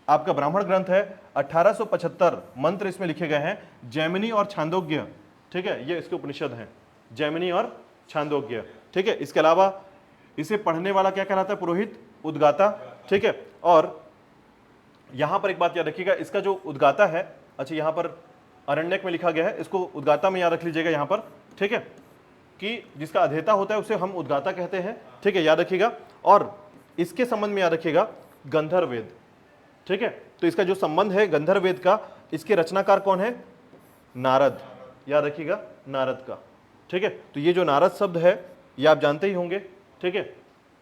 आपका ब्राह्मण ग्रंथ है, 1875 मंत्र इसमें लिखे गए हैं, जैमिनी और छांदोग्य, ठीक है, ये इसके उपनिषद हैं, जैमिनी और छांदोग्य, ठीक है। इसके अलावा इसे पढ़ने वाला क्या कहलाता है, पुरोहित, उद्गाता, ठीक है। और यहां पर एक बात याद रखिएगा, इसका जो उद्गाता है, अच्छा यहां पर अरण्यक में लिखा गया है, इसको उद्गाता में याद रख लीजिएगा यहां पर, ठीक है, कि जिसका अधेता होता है उसे हम उद्गाता कहते हैं, ठीक है, याद रखिएगा। और इसके संबंध में याद रखिएगा गंधर्वेद, ठीक है। तो इसका जो संबंध है गंधर्वेद का, इसके रचनाकार कौन है, नारद, याद रखिएगा, नारद का, ठीक है। तो ये जो नारद शब्द है ये आप जानते ही होंगे, ठीक है।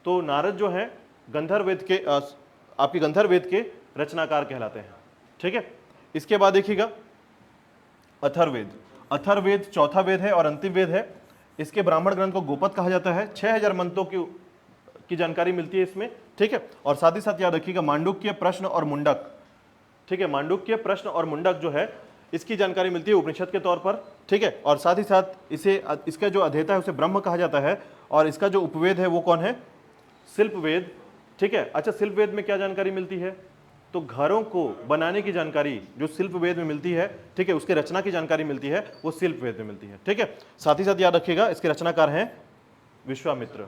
तो नारद जो है गंधर्वेद के आपके गंधर्वेद के रचनाकार कहलाते हैं, ठीक है। इसके बाद देखिएगा अथर्ववेद, अथर्ववेद चौथा वेद है और अंतिम वेद है। इसके ब्राह्मण ग्रंथ को गोपद कहा जाता है, 6000 मंत्रों की जानकारी मिलती है इसमें, ठीक है। और साथ ही साथ याद रखिएगा मांडुक्य, प्रश्न और मुंडक, ठीक है, मांडुक्य, प्रश्न और मुंडक जो है इसकी जानकारी मिलती है उपनिषद के तौर पर, ठीक है। और साथ ही साथ इसे इसका जो अधेता है उसे ब्रह्म कहा जाता है, और इसका जो उपवेद है वो कौन है, शिल्प वेद, ठीक है। अच्छा शिल्प वेद में क्या जानकारी मिलती है, तो घरों को बनाने की जानकारी जो शिल्प वेद में मिलती है, ठीक है, उसके रचना की जानकारी मिलती है, वो शिल्प वेद में मिलती है, ठीक है। साथ ही साथ याद रखिएगा इसके रचनाकार हैं विश्वामित्र,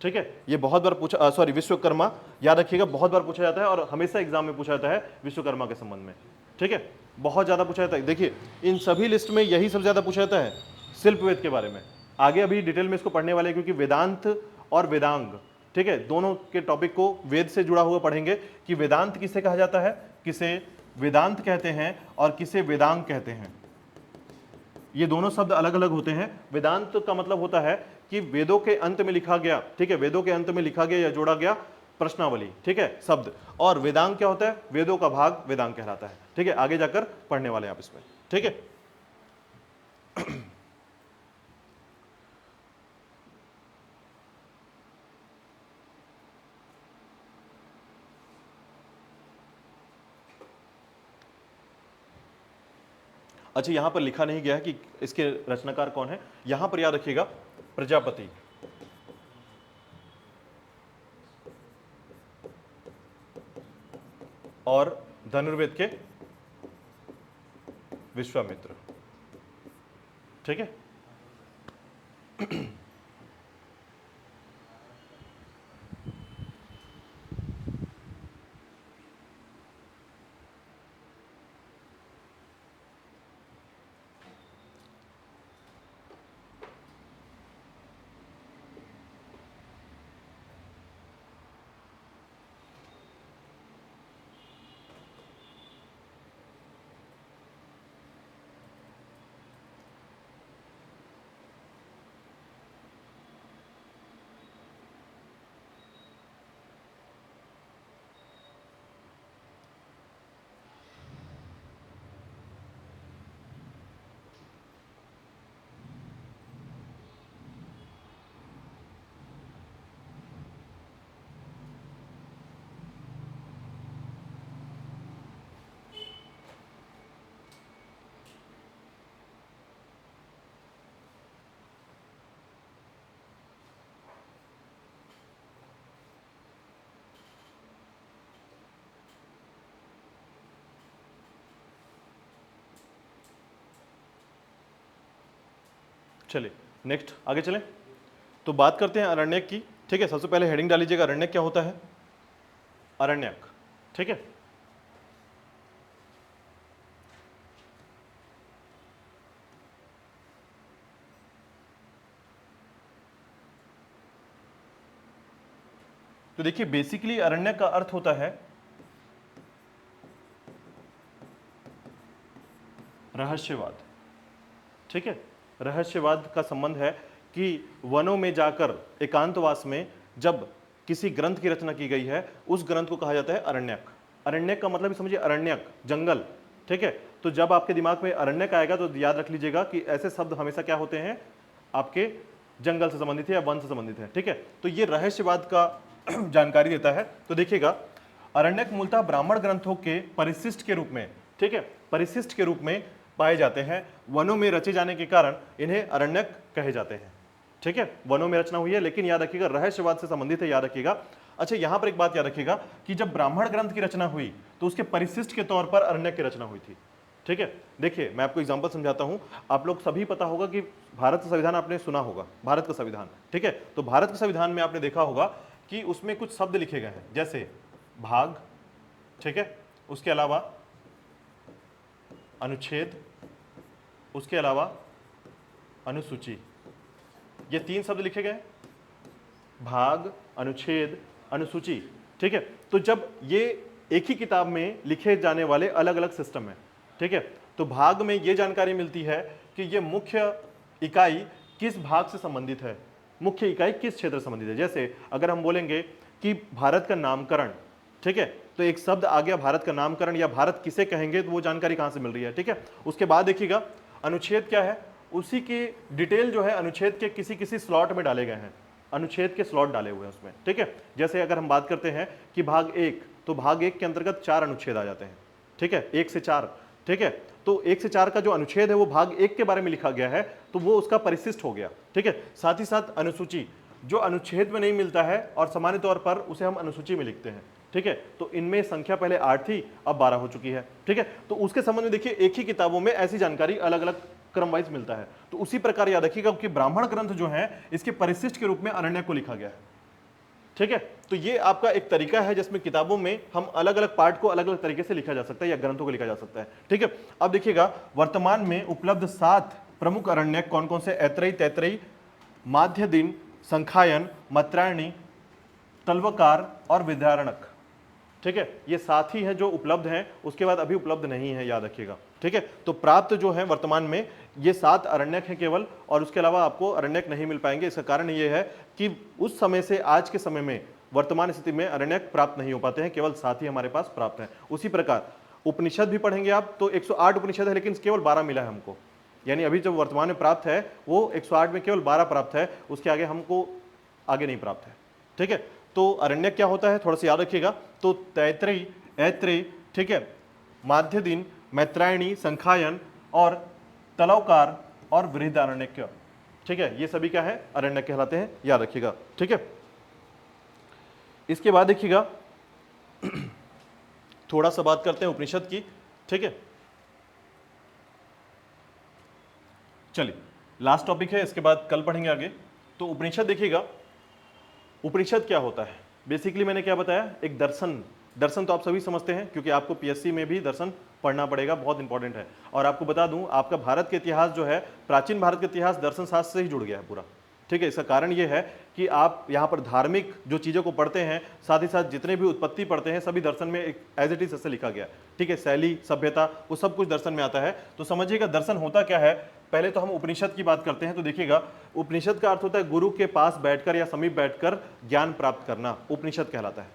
ठीक है। ये बहुत बार पूछा, सॉरी विश्वकर्मा, याद रखिएगा बहुत बार पूछा जाता है और हमेशा एग्जाम में पूछा जाता है विश्वकर्मा के संबंध में, ठीक है, बहुत ज्यादा पूछा जाता है। देखिए इन सभी लिस्ट में यही सबसे ज्यादा पूछा जाता है शिल्प वेद के बारे में। आगे अभी डिटेल में इसको पढ़ने वाले हैं, क्योंकि वेदांत और वेदांग, ठीक है, दोनों के टॉपिक को वेद से जुड़ा हुआ पढ़ेंगे कि वेदांत किसे कहा जाता है, किसे वेदांत कहते हैं और किसे वेदांग कहते हैं। ये दोनों शब्द अलग अलग होते हैं। वेदांत का मतलब होता है कि वेदों के अंत में लिखा गया, ठीक है, वेदों के अंत में लिखा गया या जोड़ा गया प्रश्नावली, ठीक है, शब्द। और वेदांग क्या होता है, वेदों का भाग वेदांग कहलाता है, ठीक है। आगे जाकर पढ़ने वाले आप इसमें, ठीक है। अच्छा यहां पर लिखा नहीं गया है कि इसके रचनाकार कौन है, यहां पर याद रखिएगा प्रजापति, और धनुर्वेद के विश्वामित्र, ठीक है। चलिए नेक्स्ट आगे चलें। तो बात करते हैं अरण्यक की। ठीक है, सबसे पहले हेडिंग डाल लीजिएगा, अरण्यक क्या होता है। अरण्यक, ठीक है, तो देखिए बेसिकली अरण्यक का अर्थ होता है रहस्यवाद। ठीक है, रहस्यवाद का संबंध है कि वनों में जाकर एकांतवास में जब किसी ग्रंथ की रचना की गई है उस ग्रंथ को कहा जाता है अरण्यक। अरण्यक का मतलब समझिए अरण्यक, जंगल। ठीक है, तो जब आपके दिमाग में अरण्यक आएगा तो याद रख लीजिएगा कि ऐसे शब्द हमेशा क्या होते हैं, आपके जंगल से संबंधित है या वन से संबंधित है। ठीक है, तो ये रहस्यवाद का जानकारी देता है। तो देखिएगा अरण्यक मूलतः ब्राह्मण ग्रंथों के परिशिष्ट के रूप में, ठीक है, परिशिष्ट के रूप में पाए जाते हैं। वनों में रचे जाने के कारण इन्हें अरण्यक कहे जाते हैं। ठीक है, वनों में रचना हुई है, लेकिन याद रखिएगा रहस्यवाद से संबंधित है, याद रखिएगा। अच्छा, यहां पर एक बात याद रखिएगा कि जब ब्राह्मण ग्रंथ की रचना हुई तो उसके परिशिष्ट के तौर पर अरण्यक की रचना हुई थी। ठीक है, देखिए मैं आपको एग्जांपल समझाता हूं। आप लोग सभी पता होगा कि भारत का संविधान आपने सुना होगा, भारत का संविधान। ठीक है, तो भारत के संविधान में आपने देखा होगा कि उसमें कुछ शब्द लिखे गए हैं, जैसे भाग, ठीक है, उसके अलावा अनुच्छेद, उसके अलावा अनुसूची। ये 3 शब्द लिखे गए, भाग, अनुच्छेद, अनुसूची। ठीक है, तो जब ये एक ही किताब में लिखे जाने वाले अलग अलग सिस्टम है, ठीक है, तो भाग में ये जानकारी मिलती है कि ये मुख्य इकाई किस भाग से संबंधित है, मुख्य इकाई किस क्षेत्र से संबंधित है। जैसे अगर हम बोलेंगे कि भारत का नामकरण, ठीक है, तो एक शब्द आ गया भारत का नामकरण या भारत किसे कहेंगे, तो वो जानकारी कहां से मिल रही है। ठीक है, उसके बाद देखिएगा अनुच्छेद क्या है, उसी की डिटेल जो है अनुच्छेद के किसी किसी स्लॉट में डाले गए हैं, अनुच्छेद के स्लॉट डाले हुए हैं उसमें। ठीक है, जैसे अगर हम बात करते हैं कि भाग 1, तो भाग 1 के अंतर्गत 4 अनुच्छेद आ जाते हैं। ठीक है, 1 से 4। ठीक है, तो 1 से 4 का जो अनुच्छेद है वो भाग 1 के बारे में लिखा गया है, तो वो उसका परिशिष्ट हो गया। ठीक है, साथ ही साथ अनुसूची, जो अनुच्छेद में नहीं मिलता है और सामान्य तौर पर उसे हम अनुसूची में लिखते हैं। ठीक है, तो इनमें संख्या पहले 8 थी, अब 12 हो चुकी है। ठीक है, तो उसके संबंध में देखिए एक ही किताबों में ऐसी जानकारी अलग अलग क्रम वाइज मिलता है। तो उसी प्रकार याद रखिएगा कि ब्राह्मण ग्रंथ जो है इसके परिशिष्ट के रूप में अरण्यक को लिखा गया है। ठीक है, तो ये आपका एक तरीका है जिसमें किताबों में हम अलग अलग पार्ट को अलग अलग तरीके से लिखा जा सकता है या ग्रंथों को लिखा जा सकता है। ठीक है, अब देखिएगा वर्तमान में उपलब्ध 7 प्रमुख अरण्यक कौन कौन से, ऐतरेयी, तैतरेयी, माध्यदिन, संखायन, मत्रायणी, तल्वकार और विद्यारण्यक। ठीक है, ये 7 ही हैं जो उपलब्ध हैं, उसके बाद अभी उपलब्ध नहीं है, याद रखिएगा। ठीक है, तो प्राप्त जो है वर्तमान में ये 7 अरण्यक हैं केवल, और उसके अलावा आपको अरण्यक नहीं मिल पाएंगे। इसका कारण ये है कि उस समय से आज के समय में वर्तमान स्थिति में अरण्यक प्राप्त नहीं हो पाते हैं, केवल 7 ही हमारे पास प्राप्त हैं। उसी प्रकार उपनिषद भी पढ़ेंगे आप तो 108 उपनिषद है, लेकिन केवल 12 मिला है हमको, यानी अभी जो वर्तमान में प्राप्त है वो 108 में केवल 12 प्राप्त है, उसके आगे हमको आगे नहीं प्राप्त है। ठीक है, तो अरण्यक क्या होता है थोड़ा सा याद रखिएगा। तो तैतरेयी, ऐतरेय, ठीक है, माध्यदिन, मैत्रायणी, संखायन और तलवकार और बृहदारण्यक। ठीक है, ये सभी क्या है, अरण्यक कहलाते हैं, याद रखिएगा। ठीक है, इसके बाद देखिएगा थोड़ा सा बात करते हैं उपनिषद की। ठीक है, चलिए लास्ट टॉपिक है, इसके बाद कल पढ़ेंगे आगे। तो उपनिषद देखिएगा, उपनिषद क्या होता है। बेसिकली मैंने क्या बताया, एक दर्शन। दर्शन तो आप सभी समझते हैं क्योंकि आपको पीएससी में भी दर्शन पढ़ना पड़ेगा, बहुत इंपॉर्टेंट है। और आपको बता दूं, आपका भारत के इतिहास जो है, प्राचीन भारत का इतिहास दर्शन शास्त्र से ही जुड़ गया है पूरा। ठीक है, इसका कारण ये है कि आप यहाँ पर धार्मिक जो चीज़ों को पढ़ते हैं, साथ ही साथ जितने भी उत्पत्ति पढ़ते हैं, सभी दर्शन में एक एज इट इज ऐसे लिखा गया। ठीक है, शैली, सभ्यता, वो सब कुछ दर्शन में आता है। तो समझिएगा दर्शन होता क्या है। पहले तो हम उपनिषद की बात करते हैं। तो देखिएगा उपनिषद का अर्थ होता है गुरु के पास बैठकर या समीप बैठकर ज्ञान प्राप्त करना, उपनिषद कहलाता है।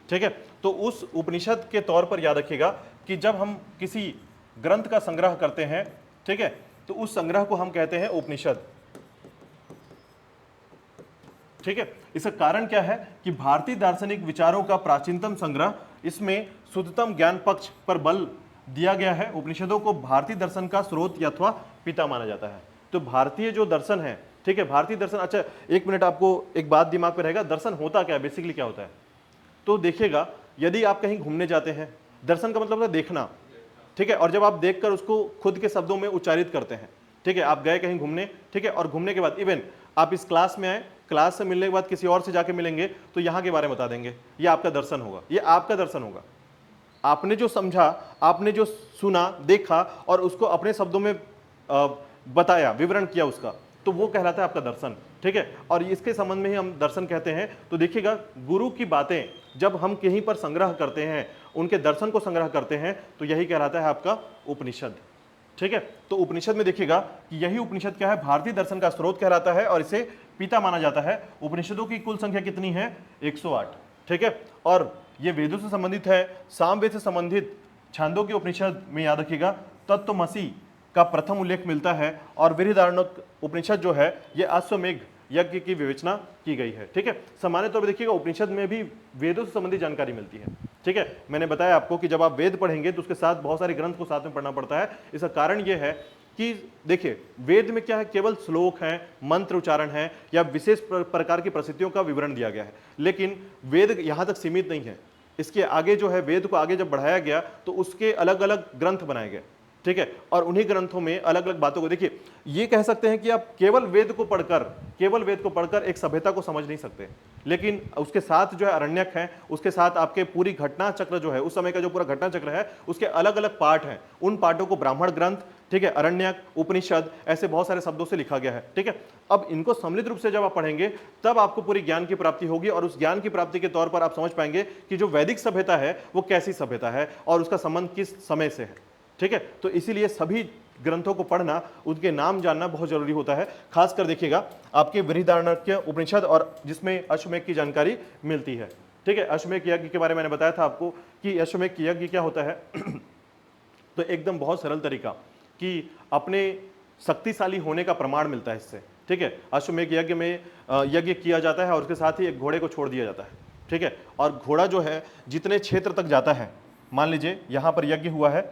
ठीक है, तो उस उपनिषद के तौर पर याद रखिएगा कि जब हम किसी ग्रंथ का संग्रह करते हैं, ठीक है, तो उस संग्रह को हम कहते हैं उपनिषद। ठीक है, इसका कारण क्या है कि भारतीय दार्शनिक विचारों का प्राचीनतम संग्रह, इसमें शुद्धतम ज्ञान पक्ष पर बल दिया गया है। उपनिषदों को भारतीय दर्शन का स्रोत अथवा पिता माना जाता है। तो भारतीय जो दर्शन है, ठीक है, भारतीय दर्शन। अच्छा एक मिनट, आपको एक बात दिमाग में रहेगा, दर्शन होता क्या है, बेसिकली क्या होता है। तो देखिएगा यदि आप कहीं घूमने जाते हैं, दर्शन का मतलब है देखना। ठीक है, और जब आप देखकर उसको खुद के शब्दों में उच्चारित करते हैं, ठीक है, आप गए कहीं घूमने, ठीक है, और घूमने के बाद इवन आप इस क्लास में आए, क्लास से मिलने के बाद किसी और से जाके मिलेंगे तो यहाँ के बारे में बता देंगे, ये आपका दर्शन होगा, ये आपका दर्शन होगा। आपने जो समझा, आपने जो सुना, देखा और उसको अपने शब्दों में बताया, विवरण किया उसका, तो वो कहलाता है आपका दर्शन, ठीक है। और इसके संबंध में ही हम दर्शन कहते हैं। तो देखिएगा, गुरु की बातें जब हम कहीं पर संग्रह करते हैं, उनके दर्शन को संग्रह करते हैं, तो यही कहलाता है आपका उपनिषद, ठीक है। तो उपनिषद में देखिएगा कि यही उपनिषद क्या है, भारतीय दर्शन का स्रोत कहलाता है और इसे पिता माना जाता है। उपनिषदों की कुल संख्या कितनी है? 108, ठीक है। और ये वेदों से संबंधित है, सामवेद से संबंधित छांदोग्य उपनिषद में याद रखिएगा तत्वमसि का प्रथम उल्लेख मिलता है। और बृहदारण्यक उपनिषद जो है ये अश्वमेघ यज्ञ की विवेचना की गई है, ठीक है। सामान्य तौर पर देखिएगा उपनिषद में भी वेदों से संबंधित जानकारी मिलती है, ठीक है। मैंने बताया आपको कि जब आप वेद पढ़ेंगे तो उसके साथ बहुत सारे ग्रंथ को साथ में पढ़ना पड़ता है। इसका कारण यह है कि देखिए, वेद में क्या है, केवल श्लोक हैं, मंत्र उच्चारण है या विशेष प्रकार की परिस्थितियों का विवरण दिया गया है। लेकिन वेद यहां तक सीमित नहीं है, इसके आगे जो है, वेद को आगे जब बढ़ाया गया तो उसके अलग अलग ग्रंथ बनाए गए, ठीक है। और उन्हीं ग्रंथों में अलग अलग बातों को देखिए, ये कह सकते हैं कि आप केवल वेद को पढ़कर एक सभ्यता को समझ नहीं सकते, लेकिन उसके साथ जो है अरण्यक है, उसके साथ आपके पूरी घटना चक्र जो है, उस समय का जो पूरा घटना चक्र है, उसके अलग अलग पार्ट हैं, उन पार्टों को ब्राह्मण ग्रंथ, ठीक है, अरण्यक, उपनिषद, ऐसे बहुत सारे शब्दों से लिखा गया है, ठीक है। अब इनको सम्मिलित रूप से जब आप पढ़ेंगे तब आपको पूरी ज्ञान की प्राप्ति होगी और उस ज्ञान की प्राप्ति के तौर पर आप समझ पाएंगे कि जो वैदिक सभ्यता है वो कैसी सभ्यता है और उसका संबंध किस समय से है, ठीक है। तो इसीलिए सभी ग्रंथों को पढ़ना, उनके नाम जानना बहुत जरूरी होता है। खासकर देखिएगा आपके बृहदारण्यक उपनिषद और जिसमें अश्वमेध की जानकारी मिलती है, ठीक है। अश्वमेध यज्ञ के बारे में मैंने बताया था आपको कि अश्वमेध यज्ञ क्या होता है तो एकदम बहुत सरल तरीका कि अपने शक्तिशाली होने का प्रमाण मिलता है इससे, ठीक है। अश्वमेध यज्ञ में यज्ञ किया जाता है और उसके साथ ही एक घोड़े को छोड़ दिया जाता है, ठीक है। और घोड़ा जो है जितने क्षेत्र तक जाता है, मान लीजिए यहाँ पर यज्ञ हुआ है,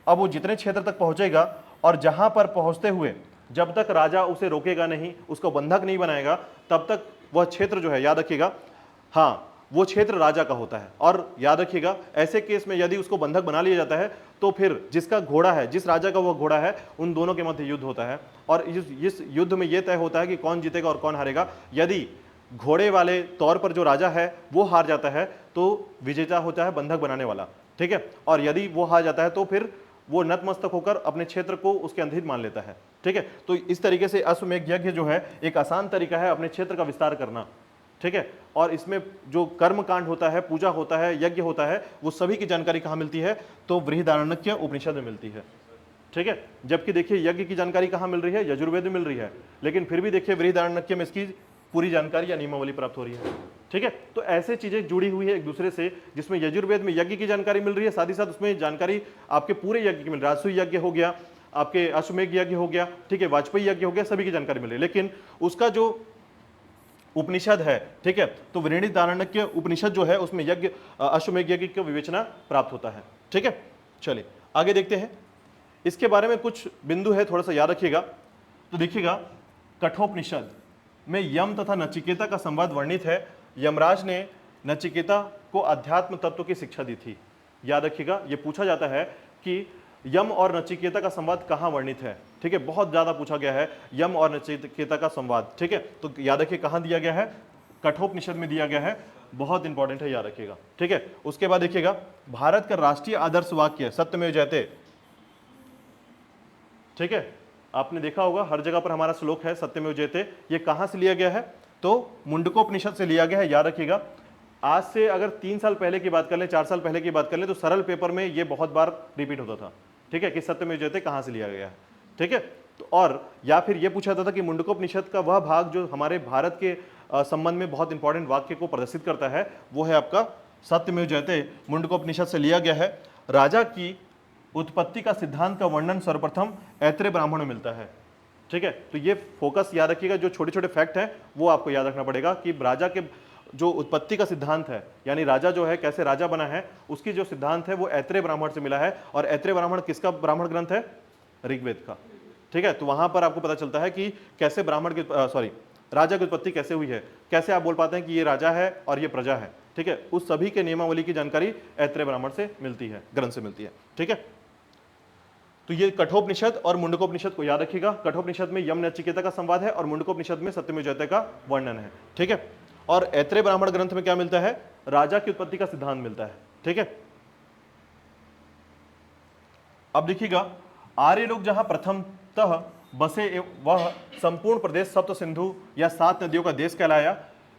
अब वो जितने क्षेत्र तक पहुंचेगा और जहां पर पहुंचते हुए जब तक राजा उसे रोकेगा नहीं, उसको बंधक नहीं बनाएगा, तब तक वह क्षेत्र जो है, याद रखिएगा, हाँ, वो क्षेत्र राजा का होता है। और याद रखिएगा, ऐसे केस में यदि उसको बंधक बना लिया जाता है तो फिर जिसका घोड़ा है, जिस राजा का वह घोड़ा है, उन दोनों के मध्य युद्ध होता है और इस युद्ध में यह तय होता है कि कौन जीतेगा और कौन हारेगा। यदि घोड़े वाले तौर पर जो राजा है वो हार जाता है तो विजेता होता है बंधक बनाने वाला, ठीक है। और यदि वो हार जाता है तो फिर वो नतमस्तक होकर अपने क्षेत्र को उसके अधीन मान लेता है, ठीक है। तो इस तरीके से अश्वमेध यज्ञ जो है एक आसान तरीका है अपने क्षेत्र का विस्तार करना, ठीक है। और इसमें जो कर्म कांड होता है, पूजा होता है, यज्ञ होता है, वो सभी की जानकारी कहाँ मिलती है? तो बृहदारण्यक उपनिषद में मिलती है, ठीक है। जबकि देखिए यज्ञ की जानकारी कहाँ मिल रही है? यजुर्वेद में मिल रही है, लेकिन फिर भी देखिए बृहदारण्यक में इसकी पूरी जानकारी या नियमावली प्राप्त हो रही है, ठीक है। तो ऐसे चीजें जुड़ी हुई है एक दूसरे से, जिसमें यजुर्वेद में यज्ञ की जानकारी मिल रही है, साथ ही साथ उसमें जानकारी आपके पूरे यज्ञ की मिल रही है। राजसूय यज्ञ हो गया, आपके अश्वमेध यज्ञ हो गया, ठीक है, वाजपेयी यज्ञ हो गया, सभी की जानकारी मिल रही है। लेकिन उसका जो उपनिषद है, ठीक है, तो बृहदारण्यक उपनिषद जो है उसमें यज्ञ, अश्वमेध यज्ञ की विवेचना प्राप्त होता है, ठीक है। चलिए आगे देखते हैं, इसके बारे में कुछ बिंदु है, थोड़ा सा याद रखिएगा। तो देखिएगा, कठोपनिषद में यम तथा नचिकेता का संवाद वर्णित है। यमराज ने नचिकेता को अध्यात्म तत्व की शिक्षा दी थी। याद रखिएगा, यह पूछा जाता है कि यम और नचिकेता का संवाद कहाँ वर्णित है, ठीक है, बहुत ज्यादा पूछा गया है यम और नचिकेता का संवाद, ठीक है। तो याद रखिए कहाँ दिया गया है? कठोपनिषद में दिया गया है, बहुत इंपॉर्टेंट है, याद रखिएगा, ठीक है। उसके बाद देखिएगा, भारत का राष्ट्रीय आदर्श वाक्य सत्यमेव जयते, ठीक है, आपने देखा होगा हर जगह पर हमारा श्लोक है सत्यमेव जयते। ये कहां से लिया गया है? तो मुंडकोपनिषद से लिया गया है, याद रखिएगा। आज से अगर 3 साल पहले की बात कर ले, 4 साल पहले की बात कर ले, तो सरल पेपर में ये बहुत बार रिपीट होता था, ठीक है, कि सत्यमेव जयते कहां से लिया गया है, ठीक है। तो और या फिर यह पूछा जाता था कि मुंडकोपनिषद का वह भाग जो हमारे भारत के संबंध में बहुत इंपॉर्टेंट वाक्य को प्रदर्शित करता है, वो है आपका सत्यमेव जयते, मुंडकोपनिषद से लिया गया है। राजा की उत्पत्ति का सिद्धांत का वर्णन सर्वप्रथम ऐत्रेय ब्राह्मण में मिलता है, ठीक है। तो ये फोकस याद रखिएगा, जो छोटे छोटे फैक्ट हैं वो आपको याद रखना पड़ेगा कि राजा के जो उत्पत्ति का सिद्धांत है, यानी राजा जो है कैसे राजा बना है, उसकी जो सिद्धांत है वो ऐत्रेय ब्राह्मण से मिला है। और ऐत्रेय ब्राह्मण किसका ब्राह्मण ग्रंथ है? ऋग्वेद का, ठीक है। तो वहां पर आपको पता चलता है कि कैसे राजा की उत्पत्ति कैसे हुई है, कैसे आप बोल पाते हैं कि ये राजा है और ये प्रजा है, ठीक है। उस सभी के नियमावली की जानकारी ऐत्रेय ब्राह्मण से मिलती है, ग्रंथ से मिलती है, ठीक है। तो ये कठोपनिषद और मुंडकोपनिषद को याद रखिएगा। कठोपनिषद में यम नचिकेता का संवाद है और मुंडकोपनिषद में सत्यमेव जयते का वर्णन है, ठीक है। और ऐत्रेय ब्राह्मण ग्रंथ में क्या मिलता है, राजा की उत्पत्ति का सिद्धांत मिलता है, ठीक है। अब देखिएगा, आर्य लोग जहां प्रथमतः बसे वह संपूर्ण प्रदेश सप्त सिंधु या 7 नदियों का देश कहलाया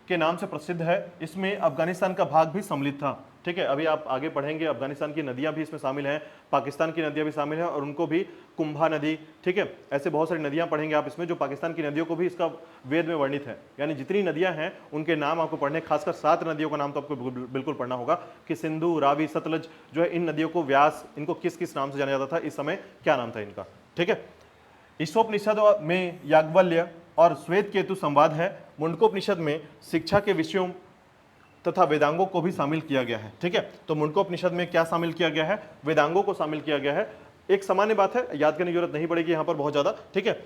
के नाम से प्रसिद्ध है। इसमें अफगानिस्तान का भाग भी सम्मिलित था, ठीक है। अभी आप आगे पढ़ेंगे, अफगानिस्तान की नदियां भी इसमें शामिल हैं, पाकिस्तान की नदियां भी शामिल हैं और उनको भी कुंभा नदी, ठीक है, ऐसे बहुत सारी नदियां पढ़ेंगे आप इसमें, जो पाकिस्तान की नदियों को भी इसका वेद में वर्णित है। यानी जितनी नदियां हैं उनके नाम आपको पढ़ने, खासकर 7 नदियों का नाम तो आपको बिल्कुल पढ़ना होगा कि सिंधु, रावी, सतलज जो है, इन नदियों को व्यास, इनको किस किस नाम से जाना जाता था, इस समय क्या नाम था इनका, ठीक है। ईशोपनिषद में याज्ञवल्क्य और श्वेत केतु संवाद है। मुंडकोपनिषद में शिक्षा के विषयों तथा वेदांगों को भी शामिल किया गया है, ठीक है। तो मुंडकोपनिषद में क्या शामिल किया गया है, वेदांगों को शामिल किया गया है। एक सामान्य बात है, याद करने की जरूरत नहीं पड़ेगी यहाँ पर बहुत ज्यादा, ठीक है।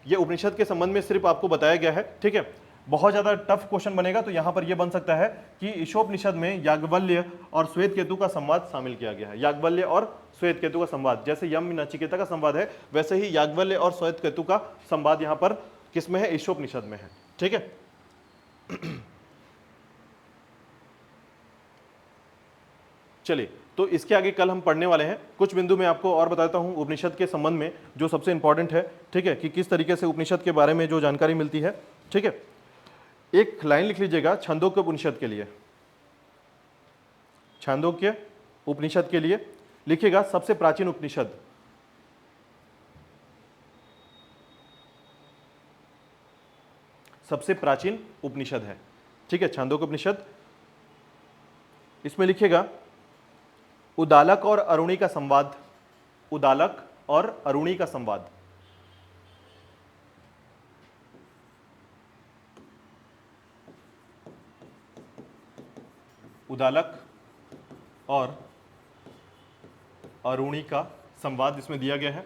ये उपनिषद के संबंध में सिर्फ आपको बताया गया है, ठीक है। बहुत ज्यादा टफ क्वेश्चन बनेगा तो यहाँ पर यह बन सकता है कि ईशोपनिषद में याज्ञवल्क्य और श्वेत केतु का संवाद शामिल किया गया है। याज्ञवल्क्य और श्वेत केतु का संवाद, जैसे यम नचिकेता का संवाद है, वैसे ही याज्ञवल्क्य और श्वेत केतु का संवाद यहाँ पर किसमें है, ईशोपनिषद में है, ठीक है। चलिए, तो इसके आगे कल हम पढ़ने वाले हैं। कुछ बिंदु में आपको और बताता हूं उपनिषद के संबंध में जो सबसे इंपॉर्टेंट है, ठीक है, कि किस तरीके से उपनिषद के बारे में जो जानकारी मिलती है, ठीक है। एक लाइन लिख लीजिएगा छंदोग्य उपनिषद के लिए, छांदोग्य उपनिषद के लिए लिखिएगा सबसे प्राचीन उपनिषद, सबसे प्राचीन उपनिषद है, ठीक है, छांदोग्य उपनिषद। इसमें लिखिएगा उदालक और अरुणी का संवाद, उदालक और अरुणी का संवाद, उदालक और अरुणी का संवाद इसमें दिया गया है।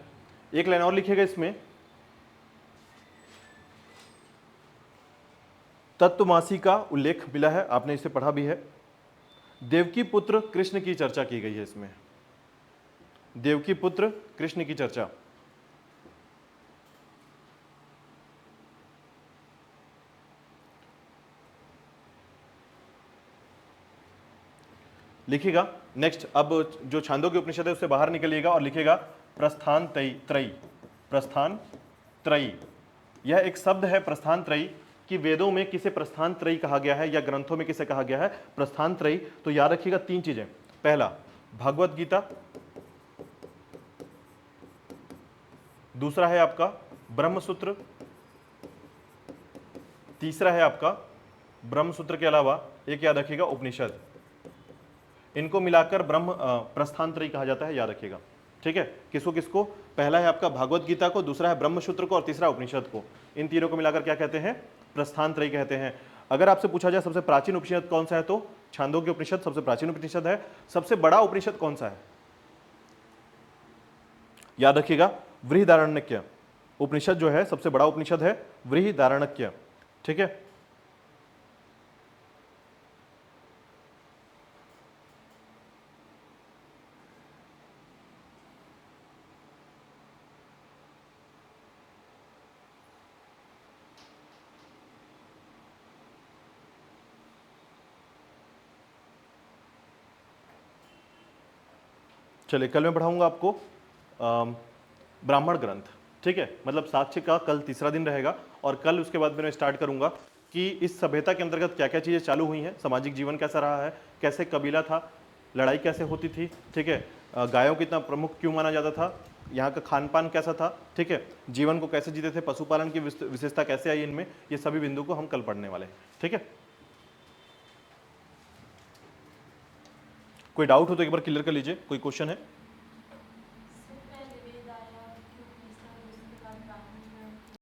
एक लाइन और लिखिएगा इसमें, तत्वमासी का उल्लेख मिला है, आपने इसे पढ़ा भी है। देवकी पुत्र कृष्ण की चर्चा की गई है इसमें, देवकी पुत्र कृष्ण की चर्चा। लिखिएगा नेक्स्ट, अब जो छांदोग्य उपनिषद है उससे बाहर निकलिएगा और लिखिएगा प्रस्थान त्रयी, प्रस्थान त्रयी। यह एक शब्द है प्रस्थान त्रयी, कि वेदों में किसे प्रस्थान त्रयी कहा गया है या ग्रंथों में किसे कहा गया है प्रस्थान त्रयी। तो याद रखिएगा 3 चीजें, पहला भगवत गीता, दूसरा है आपका ब्रह्मसूत्र, तीसरा है आपका ब्रह्मसूत्र के अलावा एक याद रखिएगा उपनिषद। इनको मिलाकर ब्रह्म प्रस्थान त्रयी कहा जाता है, याद रखिएगा, ठीक है। किसको किसको, पहला है आपका भागवत गीता को, दूसरा है ब्रह्मसूत्र को और तीसरा उपनिषद को। इन तीनों को मिलाकर क्या कहते हैं, प्रस्थान त्रयी कहते हैं। अगर आपसे पूछा जाए सबसे प्राचीन उपनिषद कौन सा है, तो छांदोग्य उपनिषद सबसे प्राचीन उपनिषद है। सबसे बड़ा उपनिषद कौन सा है, याद रखिएगा बृहदारण्यक उपनिषद जो है सबसे बड़ा उपनिषद है, बृहदारण्यक, ठीक है। चलिए, कल मैं पढ़ाऊंगा आपको ब्राह्मण ग्रंथ, ठीक है। मतलब साक्ष्य का कल तीसरा दिन रहेगा और कल उसके बाद मैं स्टार्ट करूंगा कि इस सभ्यता के अंतर्गत क्या क्या चीज़ें चालू हुई हैं, सामाजिक जीवन कैसा रहा है, कैसे कबीला था, लड़ाई कैसे होती थी, ठीक है, गायों को इतना प्रमुख क्यों माना जाता था, यहाँ का खान पान कैसा था, ठीक है, जीवन को कैसे जीते थे, पशुपालन की विशेषता कैसे आई इनमें, ये सभी बिंदु को हम कल पढ़ने वाले हैं, ठीक है। कोई डाउट हो तो एक बार क्लियर कर लीजिए, कोई क्वेश्चन है।